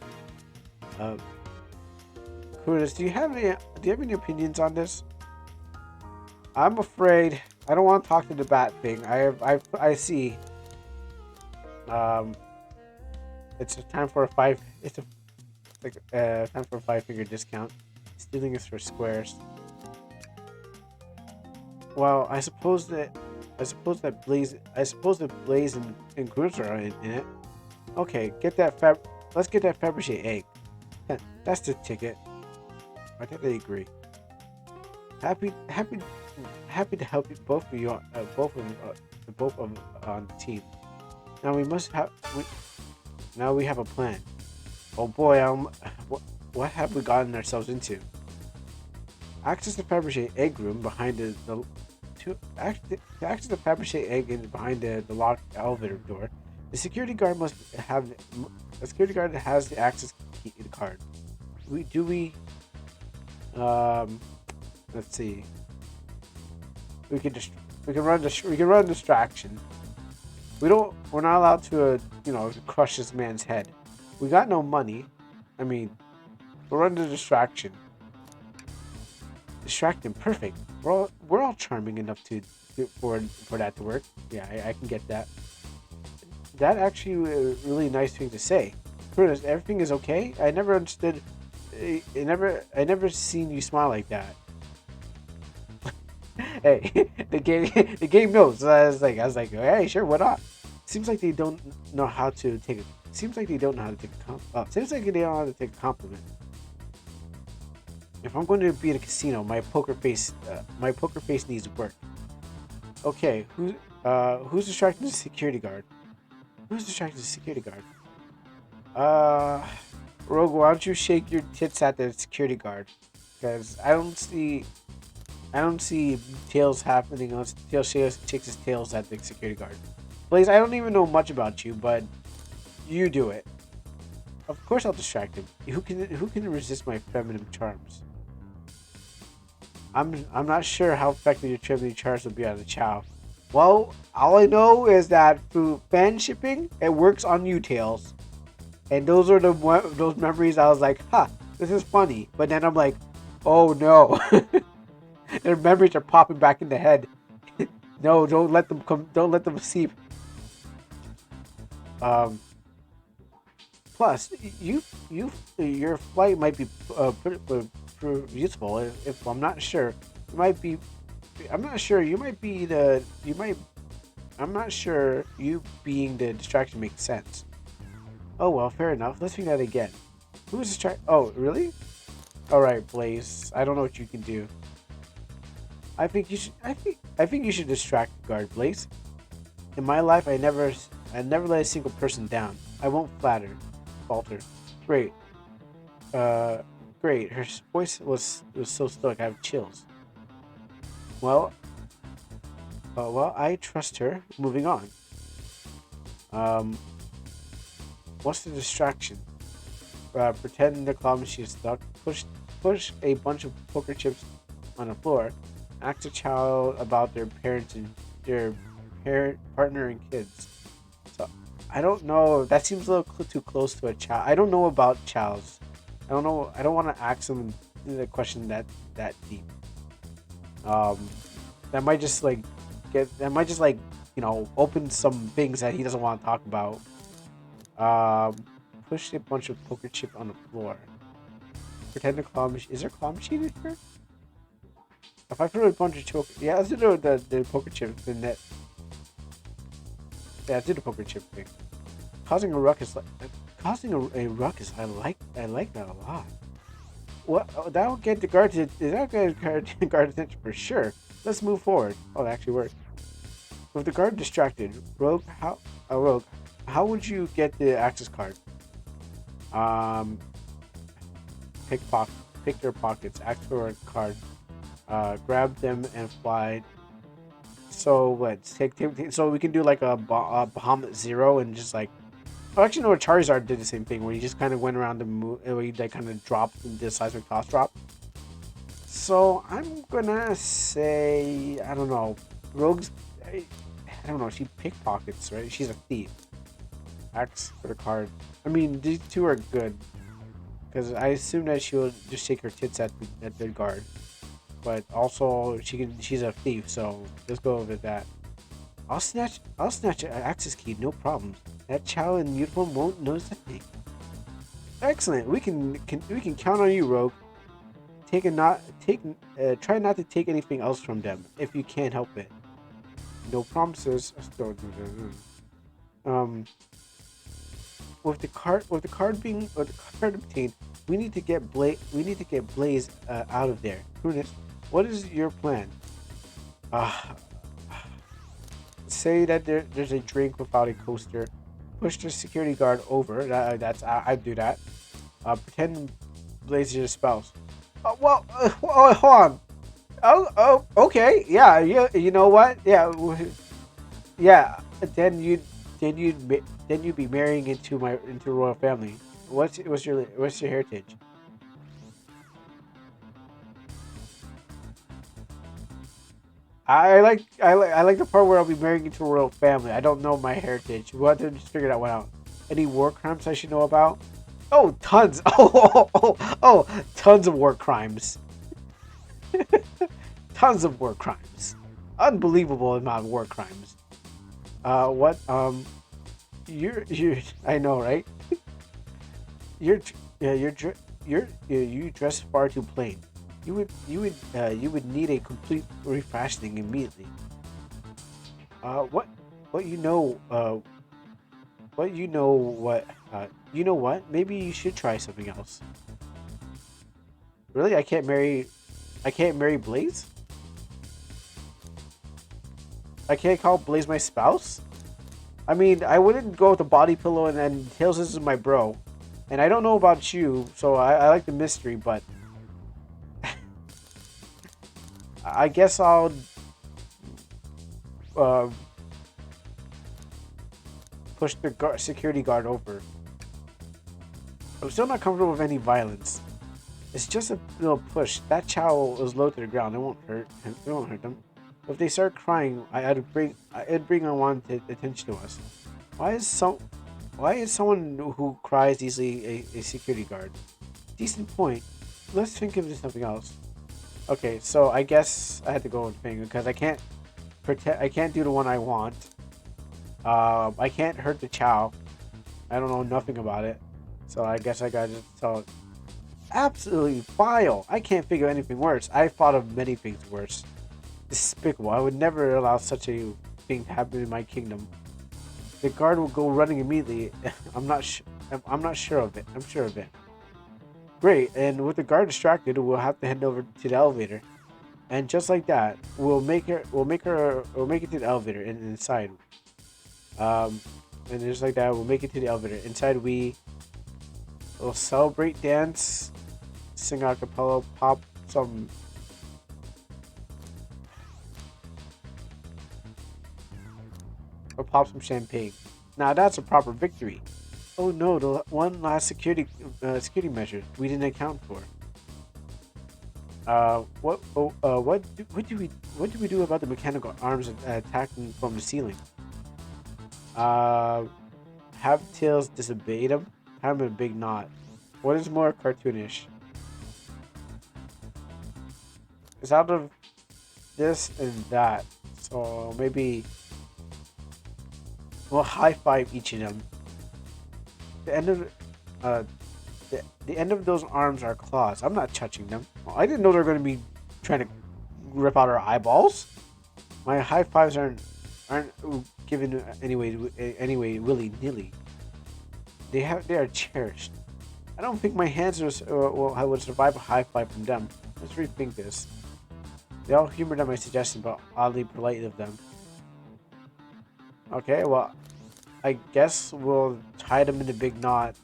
Speaker 1: Curtis, do you have any opinions on this? I'm afraid I don't want to talk to the bat thing. I see. It's time for a 5-figure discount. Stealing is for squares. Well, I suppose that Blaze and Groot are in it. Okay, let's get that Fabergé egg. That's the ticket. I think they agree. Happy, happy, happy to help you both of you, both of on the team. Now we must have. Now we have a plan. Oh boy, what have we gotten ourselves into? Access the Fabergé egg room behind to access the Fabergé egg in behind the locked elevator door. The security guard must have a security guard that has the access key card. We let's see. We can just we can run distraction. We're not allowed to crush this man's head. We got no money. I mean, we're under distraction. Distract him, perfect. We're all charming enough for that to work. Yeah, I can get that. That actually a really nice thing to say. Prudence, everything is okay. I never understood. I never seen you smile like that. Hey, the game knows. So I was like, hey, sure, what not? Seems like they don't know how to take it. Seems like they don't know how to take seems like they don't know how to take a compliment. If I'm going to be at a casino, my poker face needs work. Okay, who's distracting the security guard? Who's distracting the security guard? Rogue, why don't you shake your tits at the security guard? Because I don't see tails happening unless Tails shakes his tails at the security guard. Blaze, I don't even know much about you, but you do it. Of course I'll distract him. Who can resist my feminine charms? I'm not sure how effective your feminine charms will be on the Chow. Well, all I know is that through fan shipping, it works on you, Tails. And those are those memories I was like, this is funny. But then I'm like, oh no. Their memories are popping back in the head. No, don't let them come. Don't let them seep. Plus, your flight might be pretty useful. If I'm not sure, it might be. I'm not sure. You might be the. You might. I'm not sure. You being the distraction makes sense. Oh well, fair enough. Let's think that again. Who's distract? Oh, really? All right, Blaze. I don't know what you can do. I think you should. I think you should distract the guard, Blaze. In my life, I never let a single person down. I won't falter. Great. Great. Her voice was so stoic. I have chills. Well, I trust her. Moving on. What's the distraction? Pretend the claw machine is stuck. Push a bunch of poker chips on the floor. Ask a child about their parents and their partner and kids. So I don't know. That seems a little too close to a child. I don't know about childs. I don't know. I don't want to ask them the question that deep. That might just open some things that he doesn't want to talk about. Push a bunch of poker chip on the floor. Pretend the claw machine. Is there a claw machine in here? If I throw a bunch of poker, yeah, let's do the poker chip in that. Yeah, let's do the poker chip thing. Causing a ruckus, I like that a lot. What that'll get the guard attention for sure. Let's move forward. Oh, that actually worked. With the guard distracted, Rogue, how would you get the access card? Pick their pockets, ask for a card. Grab them and fly. So what? So we can do like a Bahamut Zero and just like. Oh, actually, no. Charizard did the same thing where he just kind of went around the move, where he like kind of dropped and did a seismic toss drop. So I'm gonna say I don't know. Rogue's. I don't know. She pickpockets, right? She's a thief. Ask for the card. I mean, these two are good because I assume that she'll just shake her tits at the guard. But also she's a thief, so let's go with that. I'll snatch an access key, no problem. That child in uniform won't notice a thing. Excellent. We can count on you, Rogue. Try not to take anything else from them if you can't help it. No promises. Um, with the card obtained, we need to get Blaze out of there. Prudence, what is your plan? Uh, say that there's a drink without a coaster. Push the security guard over. I'd do that. Pretend Blaze is your spouse. Hold on. Okay. Yeah. You know what? Yeah. Yeah. Then you'd be marrying into royal family. What's your heritage? I like the part where I'll be marrying into a royal family. I don't know my heritage. We'll have to just figure that one out. Any war crimes I should know about? Oh, tons. Tons of war crimes. Tons of war crimes. Unbelievable amount of war crimes. What? You're. I know, right? You're. Yeah, you dress far too plain. You would need a complete refashioning immediately. What? What you know? What you know? What? You know what? Maybe you should try something else. Really? I can't marry. I can't marry Blaze. I can't call Blaze my spouse. I mean, I wouldn't go with the body pillow and then Tails is my bro. And I don't know about you, so I like the mystery, but I guess I'll uh, push the security guard over. I'm still not comfortable with any violence. It's just a little push. That Chow is low to the ground. It won't hurt. It won't hurt them. If they start crying, it'd bring unwanted attention to us. Why is someone who cries easily a security guard? Decent point. Let's think of something else. Okay, so I guess I had to go with Fang because I can't pretend. I can't do the one I want. I can't hurt the Chow. I don't know nothing about it, so I guess I gotta just tell it. Absolutely vile. I can't figure anything worse. I thought of many things worse. Despicable. I would never allow such a thing to happen in my kingdom. The guard will go running immediately. I'm not sure of it. I'm sure of it. Great. And with the guard distracted, we'll have to head over to the elevator. And just like that, we'll make it to the elevator and inside. And just like that, we'll make it to the elevator. Inside, we'll celebrate, dance, sing a cappella, pop some. Or pop some champagne. Now that's a proper victory. Oh no, the one last security measure we didn't account for. What do we do about the mechanical arms attacking from the ceiling? Have Tails disobey them? Have him in a big knot. What is more cartoonish? It's out of this and that. So maybe we'll high five each of them. The end of the end of those arms are claws. I'm not touching them. Well, I didn't know they were going to be trying to rip out our eyeballs. My high fives aren't given anyway willy nilly. They are cherished. I don't think my hands would survive a high five from them. Let's rethink this. They all humored at my suggestion, but oddly polite of them. Okay, well, I guess we'll tie them in a big knot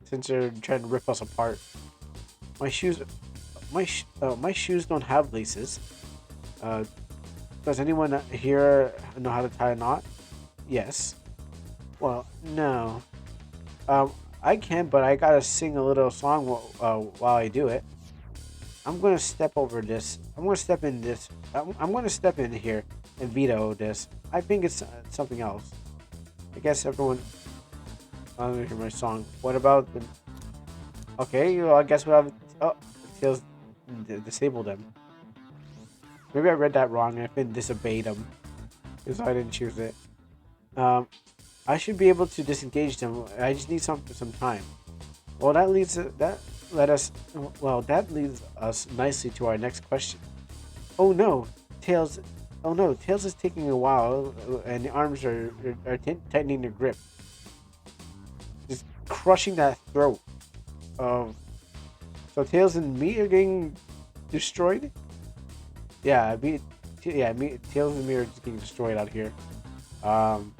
Speaker 1: since they're trying to rip us apart. My shoes don't have laces. Does anyone here know how to tie a knot? Yes. Well, no. I can, but I gotta sing a little song while I do it. I'm gonna step over this. I'm gonna step in this. I'm gonna step in here and veto this. I think it's something else. I guess everyone. I'm gonna hear my song. What about the? Okay, well, I guess we'll have. Oh, Tails disabled them. Maybe I read that wrong. I didn't disobey them because I didn't choose it. I should be able to disengage them. I just need some time. Well, that leads to that. Well, that leads us nicely to our next question. Oh no, Tails. Oh no, Tails is taking a while, and the arms are tightening their grip, just crushing that throat. Um, so Tails and me are getting destroyed. Yeah, me, Tails and me are just getting destroyed out here. Um,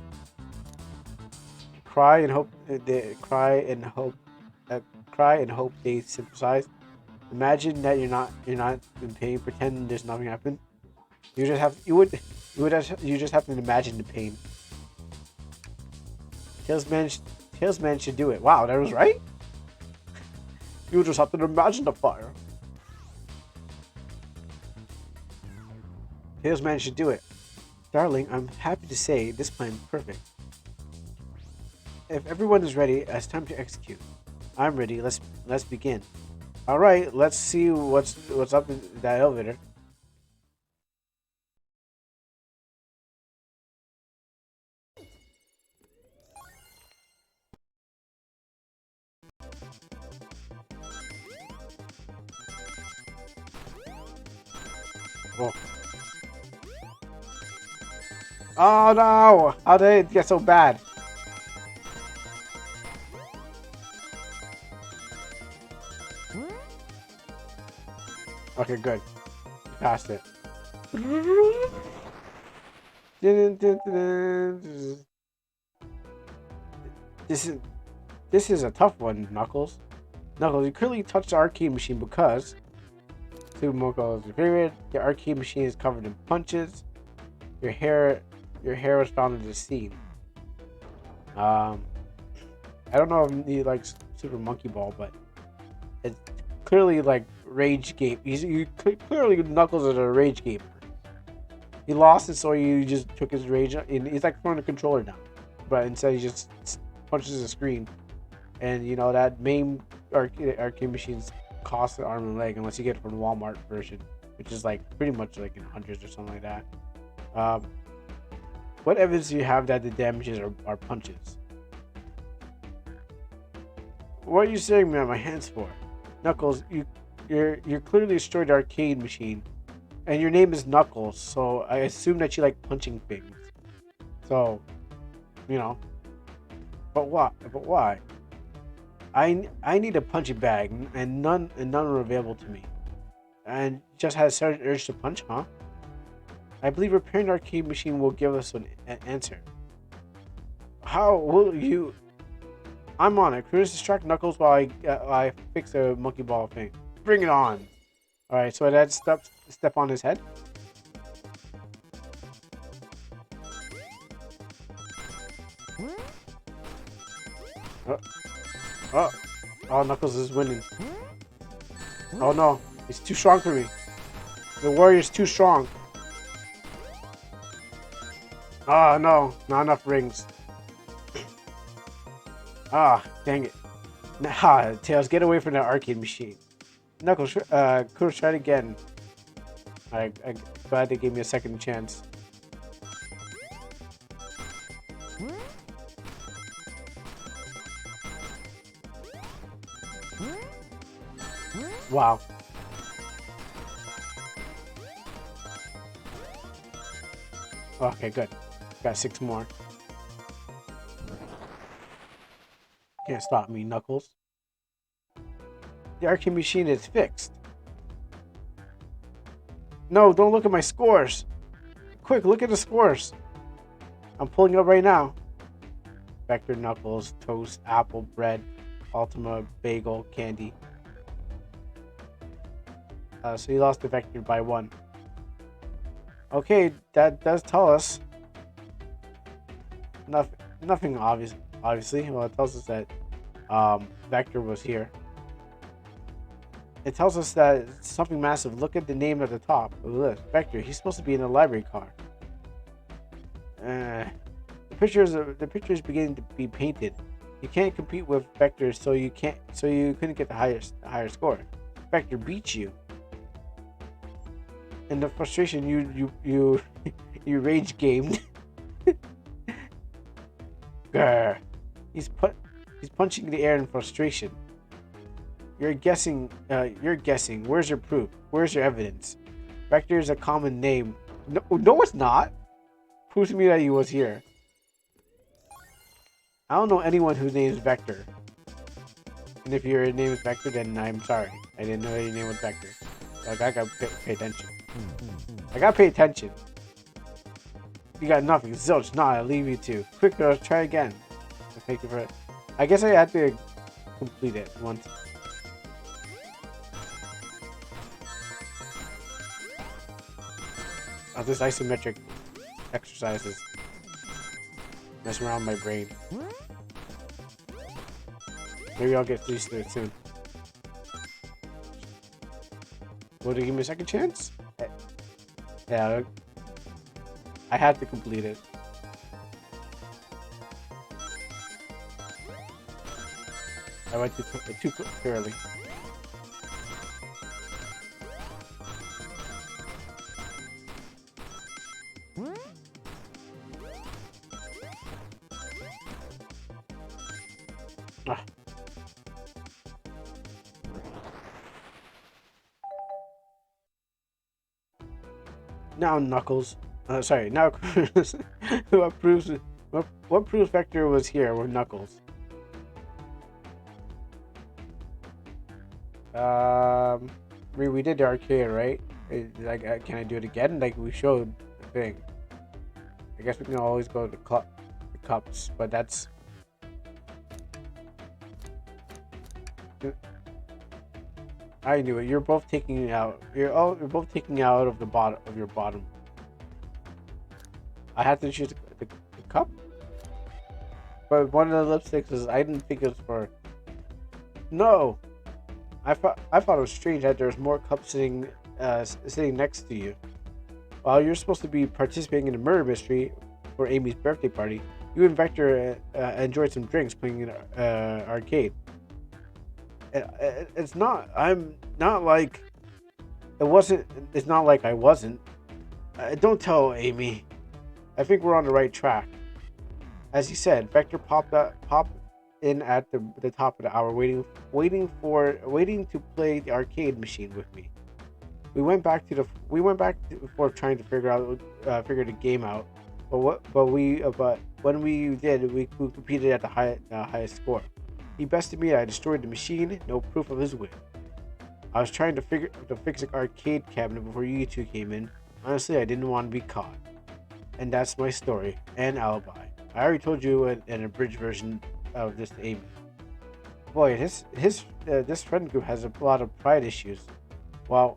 Speaker 1: cry and hope. They uh, cry and hope they sympathize. Imagine that you're not in pain. Pretend there's nothing happened. You just have to imagine the pain. Tailsman, Tailsman should do it. Wow, that was right. You just have to imagine the fire. Tailsman should do it. Darling, I'm happy to say this plan is perfect. If everyone is ready, it's time to execute. I'm ready. Let's begin. All right, let's see what's up in that elevator. Oh. Oh no! How did it get so bad? Okay, good. Passed it. This is this is a tough one, Knuckles. Knuckles, you clearly touched the arcade machine because Super Moko is your favorite. Your arcade machine is covered in punches. Your hair was found in the scene. I don't know if he likes Super Monkey Ball, but it's clearly like rage game. Clearly Knuckles is a rage gamer. He lost it, so you just took his rage, and he's like throwing the controller down, but instead he just punches the screen. And you know that main arcade machines cost an arm and leg unless you get it from the Walmart version, which is like pretty much like in hundreds or something like that. Um, what evidence do you have that the damages are punches? What are you staring me at my hands for? Knuckles, you're clearly destroyed the arcade machine, and your name is Knuckles, so I assume that you like punching things. So, you know, but what? But why? I need a punching bag, and none are available to me. And just had a sudden urge to punch, huh? I believe repairing the arcade machine will give us an answer. How will you? I'm on it. Cruz distract Knuckles while I fix the monkey ball thing. Bring it on. All right, so that step on his head. Oh, oh, oh, Knuckles is winning. Oh no, he's too strong for me. The warrior's too strong. Oh no, not enough rings. Ah, dang it. Nah, Tails, get away from that arcade machine. Knuckles, Cruz, try it again. I'm glad they gave me a second chance. Wow. Okay, good. Got 6 more. Can't stop me, Knuckles. The arcade machine is fixed. No, don't look at my scores. Quick, look at the scores. I'm pulling up right now. Vector, Knuckles, Toast, Apple, Bread, Ultima, Bagel, Candy. So he lost the Vector by 1. Okay, that does tell us nothing obviously. Well, it tells us that Vector was here. It tells us that it's something massive. Look at the name at the top of the list. Vector. He's supposed to be in a library car. The picture is beginning to be painted. You can't compete with Vector, so you couldn't get the higher score. Vector beats you. In the frustration, you rage gamed. Grr. He's punching the air in frustration. You're guessing. You're guessing. Where's your proof? Where's your evidence? Vector is a common name. No, no, it's not. Prove to me that he was here. I don't know anyone whose name is Vector. And if your name is Vector, then I'm sorry. I didn't know your name was Vector. Like, I gotta pay attention. I gotta pay attention. You got nothing. Zilch, nah, I'll leave you to. Quick, girls, try again. Thank you for it. I guess I had to complete it once. Oh, this isometric exercises messing around my brain. Maybe I'll get used to it soon. Will they give me a second chance? Yeah, I had to complete it. I went too early. Ah. Now Knuckles. Sorry, now what proves Vector was here were Knuckles. We did the arcade, right? Like, can I do it again? Like we showed the thing. I guess we can always go to the cups, but that's. I knew it. You're both taking it out. You're both taking out of the bottom of your bottom. I had to choose the cup, but one of the lipsticks is. I didn't think it was for. No, I thought it was strange that there's more cups sitting next to you. While you're supposed to be participating in a murder mystery for Amy's birthday party, you and Vector enjoyed some drinks playing in an arcade. It's not. I'm not like. It wasn't. It's not like I wasn't. Don't tell Amy. I think we're on the right track. As you said, Vector popped in at the top of the hour, waiting to play the arcade machine with me. We went back for trying to figure the game out. But when we did, we competed at the highest score. He bested me. I destroyed the machine. No proof of his win. I was trying to fix the arcade cabinet before you two came in. Honestly, I didn't want to be caught. And that's my story and alibi. I already told you an abridged version of this to Amy. Boy, this friend group has a lot of pride issues. Well,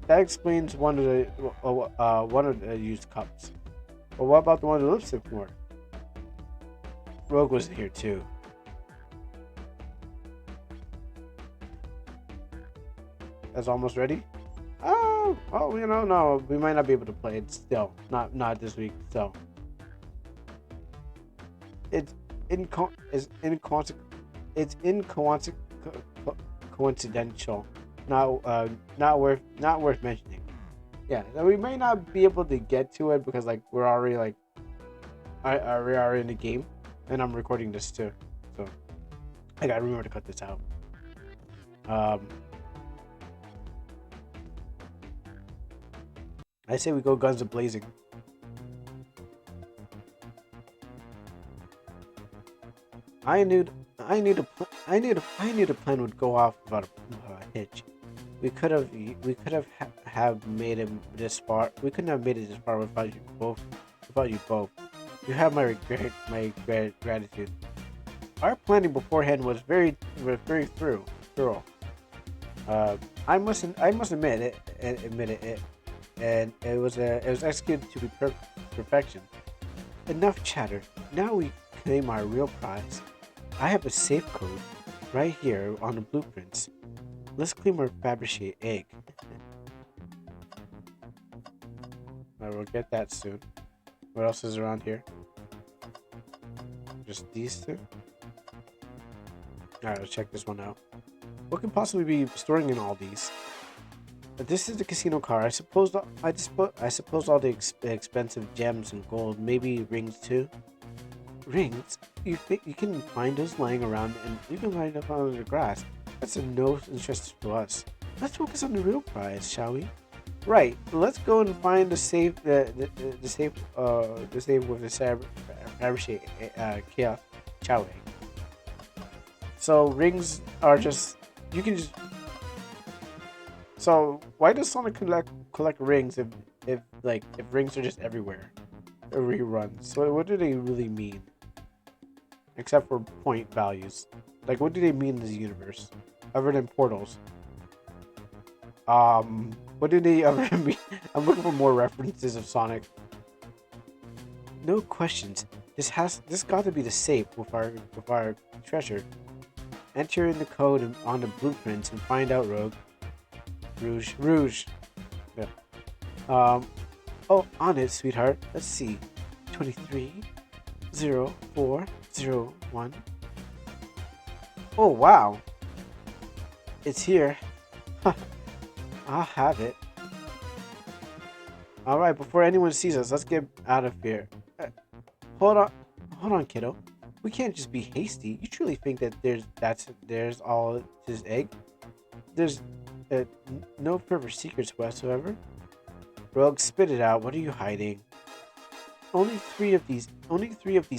Speaker 1: that explains one of the used cups. But what about the one of the lipstick wore? Rogue was here too. That's almost ready. Oh, no, we might not be able to play it still. Not this week. So it's coincidental. Not worth mentioning. Yeah, we may not be able to get to it because like we're already in the game, and I'm recording this too. So I gotta remember to cut this out. I say we go guns a-blazing. I knew the plan would go off without a hitch. We could have made it this far. We couldn't have made it this far without you both. You have my gratitude. Our planning beforehand was very thorough. I must admit it. And it was executed to be perfection. Enough chatter. Now we claim our real prize. I have a safe code right here on the blueprints. Let's claim our Fabergé egg. We'll get that soon. What else is around here? Just these two? Alright, let's check this one out. What can possibly be storing in all these? This is the casino car. I suppose all the expensive gems and gold, maybe rings too. Rings? You can find those lying around, and you can find them on the grass. That's of no interest to us. Let's focus on the real prize, shall we? Right. Let's go and find the safe. The safe. The safe with the Fabergé chaos chow egg. So rings are just. You can just. So why does Sonic collect rings if rings are just everywhere? Reruns. So what do they really mean? Except for point values. Like what do they mean in this universe? Other than portals. What do they ever mean? I'm looking for more references of Sonic. No questions. This got to be the safe with our treasure. Enter in the code on the blueprints and find out, Rogue. Rouge. Yeah. Oh, on it, sweetheart. Let's see. 230401. Oh, wow. It's here. I'll have it. Alright, before anyone sees us, let's get out of here. Hold on, kiddo. We can't just be hasty. You truly think that there's all this egg? There's no further secrets whatsoever. Rogue, spit it out. What are you hiding? Only three of these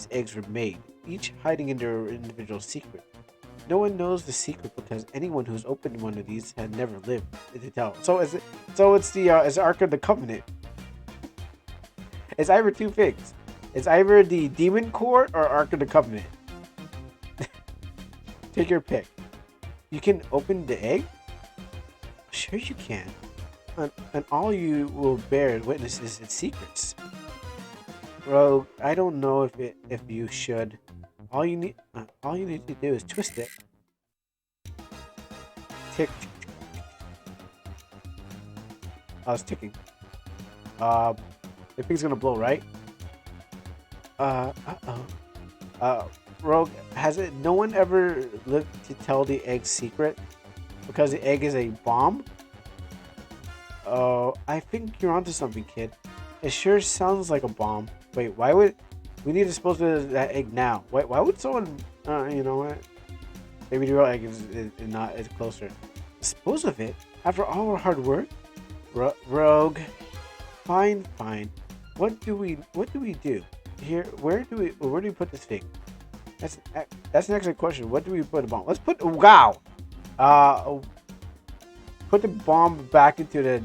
Speaker 1: eggs were made, each hiding in their individual secret. No one knows the secret because anyone who's opened one of these had never lived to tell. So it's the Ark of the Covenant. It's either two things. It's either the Demon Court or Ark of the Covenant. Take your pick. You can open the egg? Sure you can. And all you will bear witness is its secrets. Rogue, I don't know if you should. All you need to do is twist it. Tick. I was ticking. The thing's gonna blow, right? Rogue, no one ever lived to tell the egg's secret? Because the egg is a bomb? Oh, I think you're onto something, kid. It sure sounds like a bomb. Wait, why would... We need to dispose of that egg now. Why would someone... you know what? Maybe the real egg is closer. Dispose of it? After all our hard work? Rogue. Fine. What do we do? Here, where do we put this thing? That's an excellent question. What do we put the bomb? Let's put... Wow! Put the bomb back into the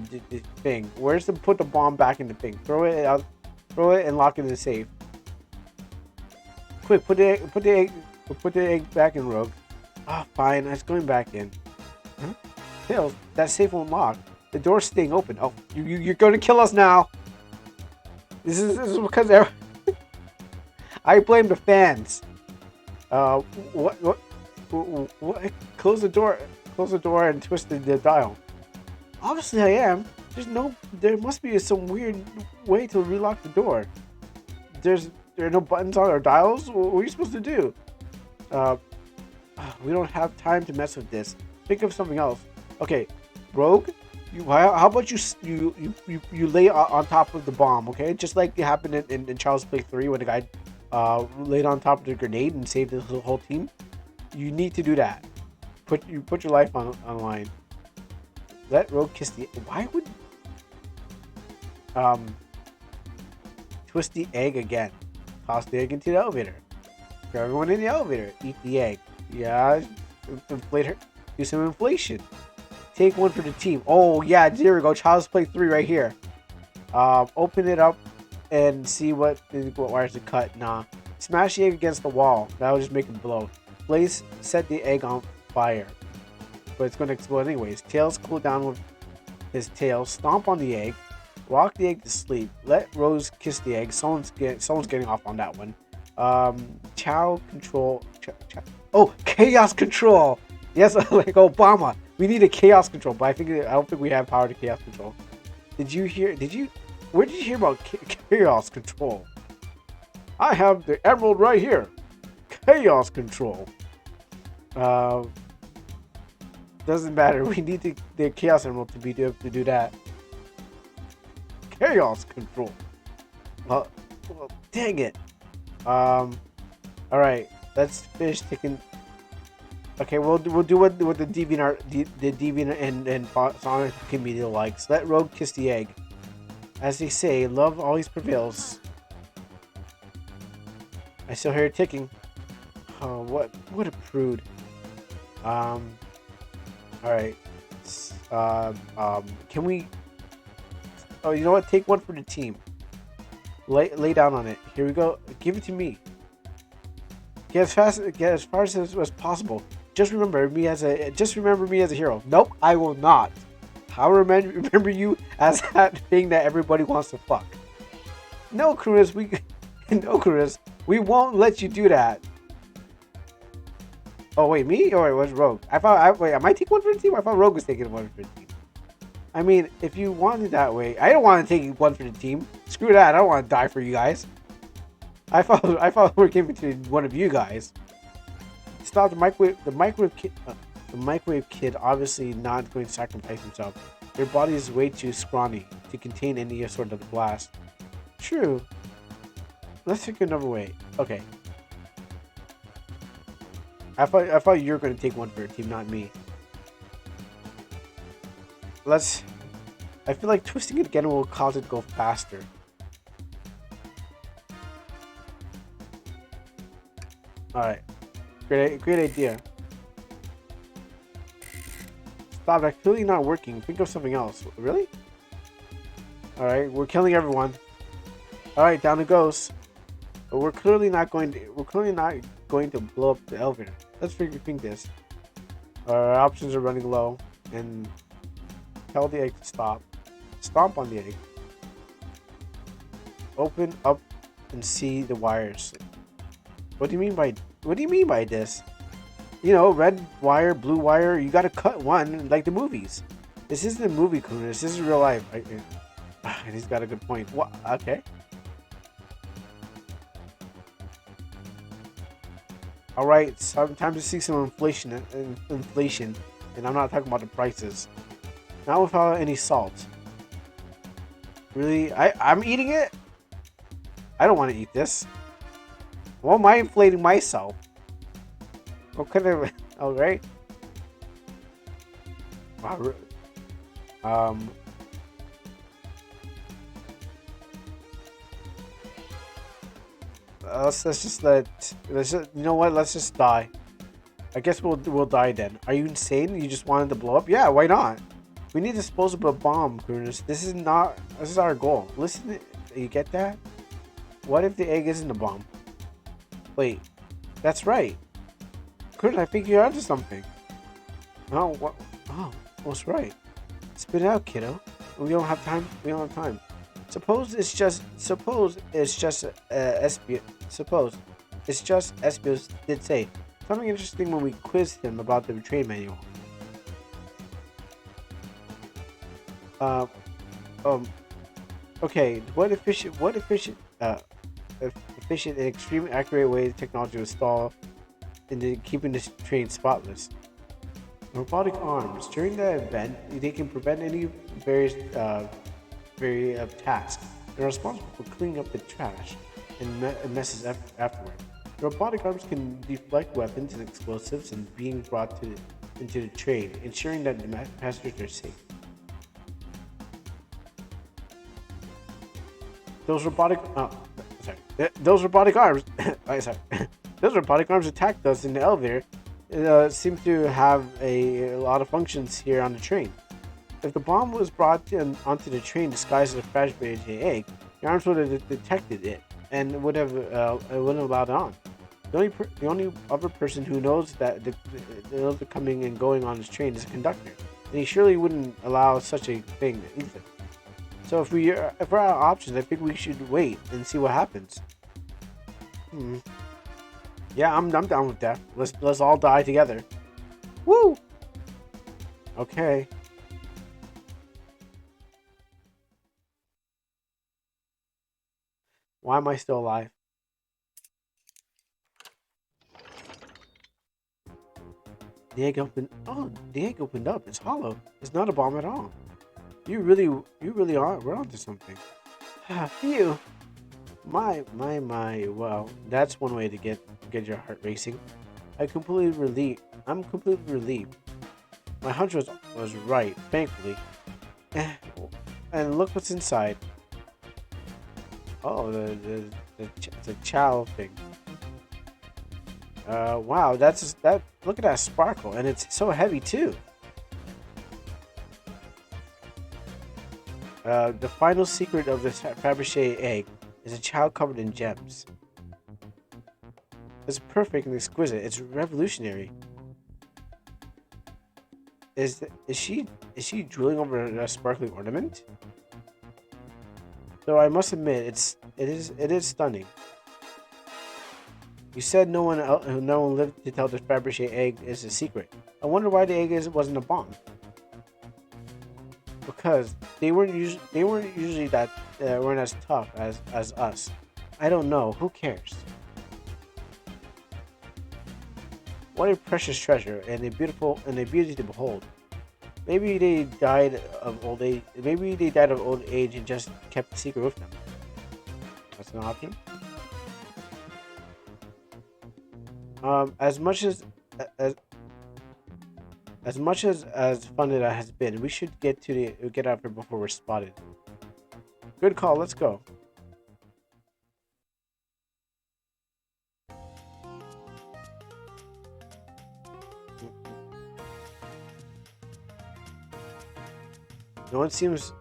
Speaker 1: thing. Where's the put the bomb back in the thing? Throw it out. Throw it and lock it in the safe. Quick, put the egg back in, Rogue. Ah, fine. It's going back in. Huh? Tails, that safe won't lock. The door's staying open. Oh, you're going to kill us now. This is because I blame the fans. What? Close the door. Close the door and twist the dial. Obviously, I am. There must be some weird way to relock the door. There are no buttons on our dials. What are you supposed to do? We don't have time to mess with this. Think of something else. Okay, Rogue. How about you lay on top of the bomb? Okay, just like it happened in Child's Play 3 when the guy laid on top of the grenade and saved the whole team. You need to do that. Put your life on line. Let Rogue kiss the... Why would... Twist the egg again. Toss the egg into the elevator. Throw everyone in the elevator. Eat the egg. Yeah. Inflate her. Do some inflation. Take one for the team. Oh, yeah. There we go. Child's Play 3 right here. Open it up and see what wires to cut. Nah. Smash the egg against the wall. That'll just make it blow. Set the egg on fire. But it's going to explode anyways. Tails cool down with his tail. Stomp on the egg. Rock the egg to sleep. Let Rose kiss the egg. Someone's getting off on that one. Chow control. Oh, chaos control. Yes, like Obama. We need a chaos control, but I don't think we have power to chaos control. Where did you hear about chaos control? I have the emerald right here. Chaos control. Doesn't matter. We need the chaos emerald to be able to do that. Chaos control. Well, dang it. All right. Let's finish taking. Okay, we'll do what the deviant and Sonic community likes. Let Rogue kiss the egg. As they say, love always prevails. I still hear it ticking. Oh, what a prude. All right. Can we? Oh, you know what? Take one for the team. Lay down on it. Here we go. Give it to me. Get as far as possible. Just remember me as a hero. Nope, I will not. I'll remember you as that thing that everybody wants to fuck. No, Chris, we won't let you do that. Oh wait, me? Or was Rogue? Wait, am I taking one for the team? I thought Rogue was taking one for the team. I mean, if you want it that way, I don't want to take one for the team. Screw that. I don't want to die for you guys. I thought we were giving it to one of you guys. Stop the microwave. The microwave kid obviously not going to sacrifice himself. Their body is way too scrawny to contain any sort of blast. True. Let's take another way. Okay. I thought you were going to take one for your team, not me. I feel like twisting it again will cause it to go faster. Alright. Great idea. Stop, that's clearly not working. Think of something else. Really? Alright, we're killing everyone. Alright, down it goes. But we're clearly not going to blow up the elevator. Let's rethink this. Our options are running low, and tell the egg to stop. Stomp on the egg. Open up and see the wires. What do you mean by this? You know, red wire, blue wire. You gotta cut one like the movies. This isn't a movie, Kunis. This is real life. And he's got a good point. What? Okay. All right. Time to see some inflation, and I'm not talking about the prices. Not without any salt. Really? I'm eating it? I don't want to eat this. Why am I inflating myself? What kind of... Alright. Wow. Let's just you know what? Let's just die. I guess we'll die then. Are you insane? You just wanted to blow up? Yeah, why not? We need to dispose of a bomb, Kurnis. This is our goal. Listen, you get that? What if the egg isn't a bomb? Wait, that's right. Kurnis, I think you're onto something. Oh, what? Oh, what's right? Spit it out, kiddo. We don't have time. Suppose it's just Espios did say something interesting when we quizzed him about the trade manual. Okay. What efficient and extremely accurate way the technology was stalled into keeping this train spotless. Robotic arms. During the event, they can prevent any various tasks. They're responsible for cleaning up the trash and messes afterward. Robotic arms can deflect weapons and explosives and being brought into the train, ensuring that the passengers are safe. Those robotic arms. Those robotic arms attacked us in the elevator. Seem to have a lot of functions here on the train. If the bomb was brought onto the train disguised as a fragmented egg, the arms would have detected it and would have allowed it on. The only other person who knows that the coming and going on this train is a conductor, and he surely wouldn't allow such a thing either. So if we're out of options, I think we should wait and see what happens. Yeah, I'm down with that. Let's all die together. Woo! Okay. Why am I still alive? The egg opened. Oh, the egg opened up. It's hollow. It's not a bomb at all. You really are. We're onto something. Phew. My. Well, that's one way to get your heart racing. I'm completely relieved. My hunch was right, thankfully. Eh, and look what's inside. Oh, the chow thing. Wow, that. Look at that sparkle, and it's so heavy too. The final secret of this Fabergé egg is a chow covered in gems. It's perfect and exquisite. It's revolutionary. Is she drooling over a sparkling ornament? Though I must admit, it is stunning. You said no one lived to tell the Fabergé egg is a secret. I wonder why the egg wasn't a bomb. Because they weren't usually that weren't as tough as us. I don't know. Who cares? What a precious treasure and a beauty to behold. Maybe they died of old age. Maybe they died of old age and just kept the secret with them. That's an option. As much as as fun as it has been, we should get out here before we're spotted. Good call. Let's go. No one seems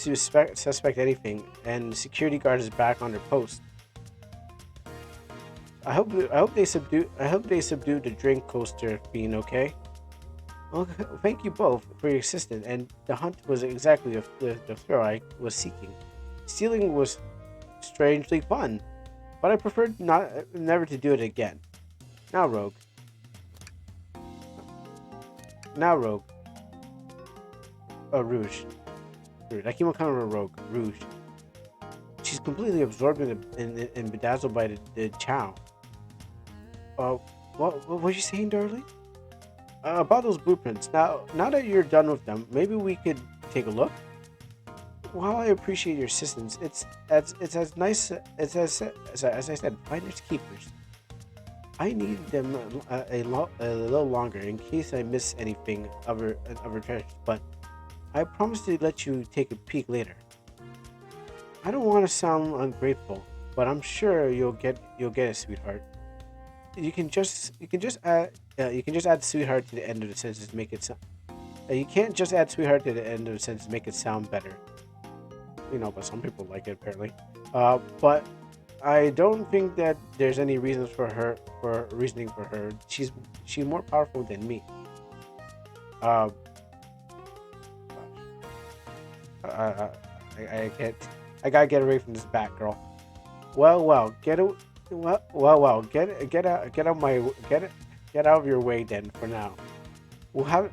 Speaker 1: to suspect anything, and the security guard is back on their post. I hope they subdued the drink coaster fiend. Okay. Well, thank you both for your assistance, and the hunt was exactly the thrill I was seeking. Stealing was strangely fun, but I preferred never to do it again. Now, Rogue. Now, Rogue. Rouge. I keep on calling her Rogue. Rouge. She's completely absorbed and bedazzled by the chow. What was you saying, darling? About those blueprints. Now that you're done with them, maybe we could take a look. While I appreciate your assistance, it's as nice as I said, finders keepers. I need them a little longer in case I miss anything of her treasures, but I promise to let you take a peek later. I don't want to sound ungrateful, but I'm sure you'll get it, sweetheart. You can just add sweetheart to the end of the sentence to make it sound. You can't just add sweetheart to the end of the sentence to make it sound better. But some people like it apparently. But I don't think that there's any reasons for reasoning for her. She's more powerful than me. Uh, I gotta get away from this bat girl. Well, get out of your way then. For now, we have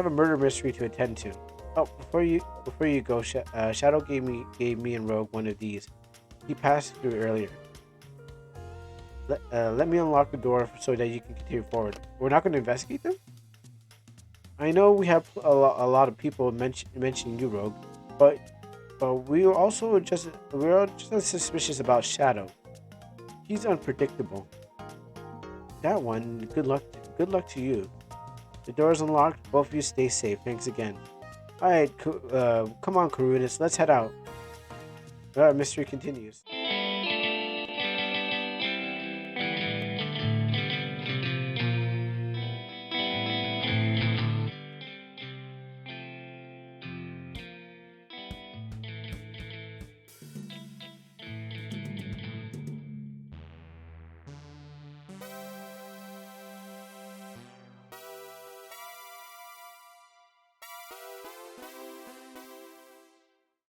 Speaker 1: a murder mystery to attend to. Oh, before you go, Shadow gave me and Rogue one of these. He passed through earlier. Let me unlock the door so that you can continue forward. We're not going to investigate them. I know we have a lot of people mentioning you, Rogue, but we're just as suspicious about Shadow. He's unpredictable. That one. Good luck to you. The door is unlocked. Both of you stay safe. Thanks again. All right, come on, Karunus. Let's head out. Mystery continues.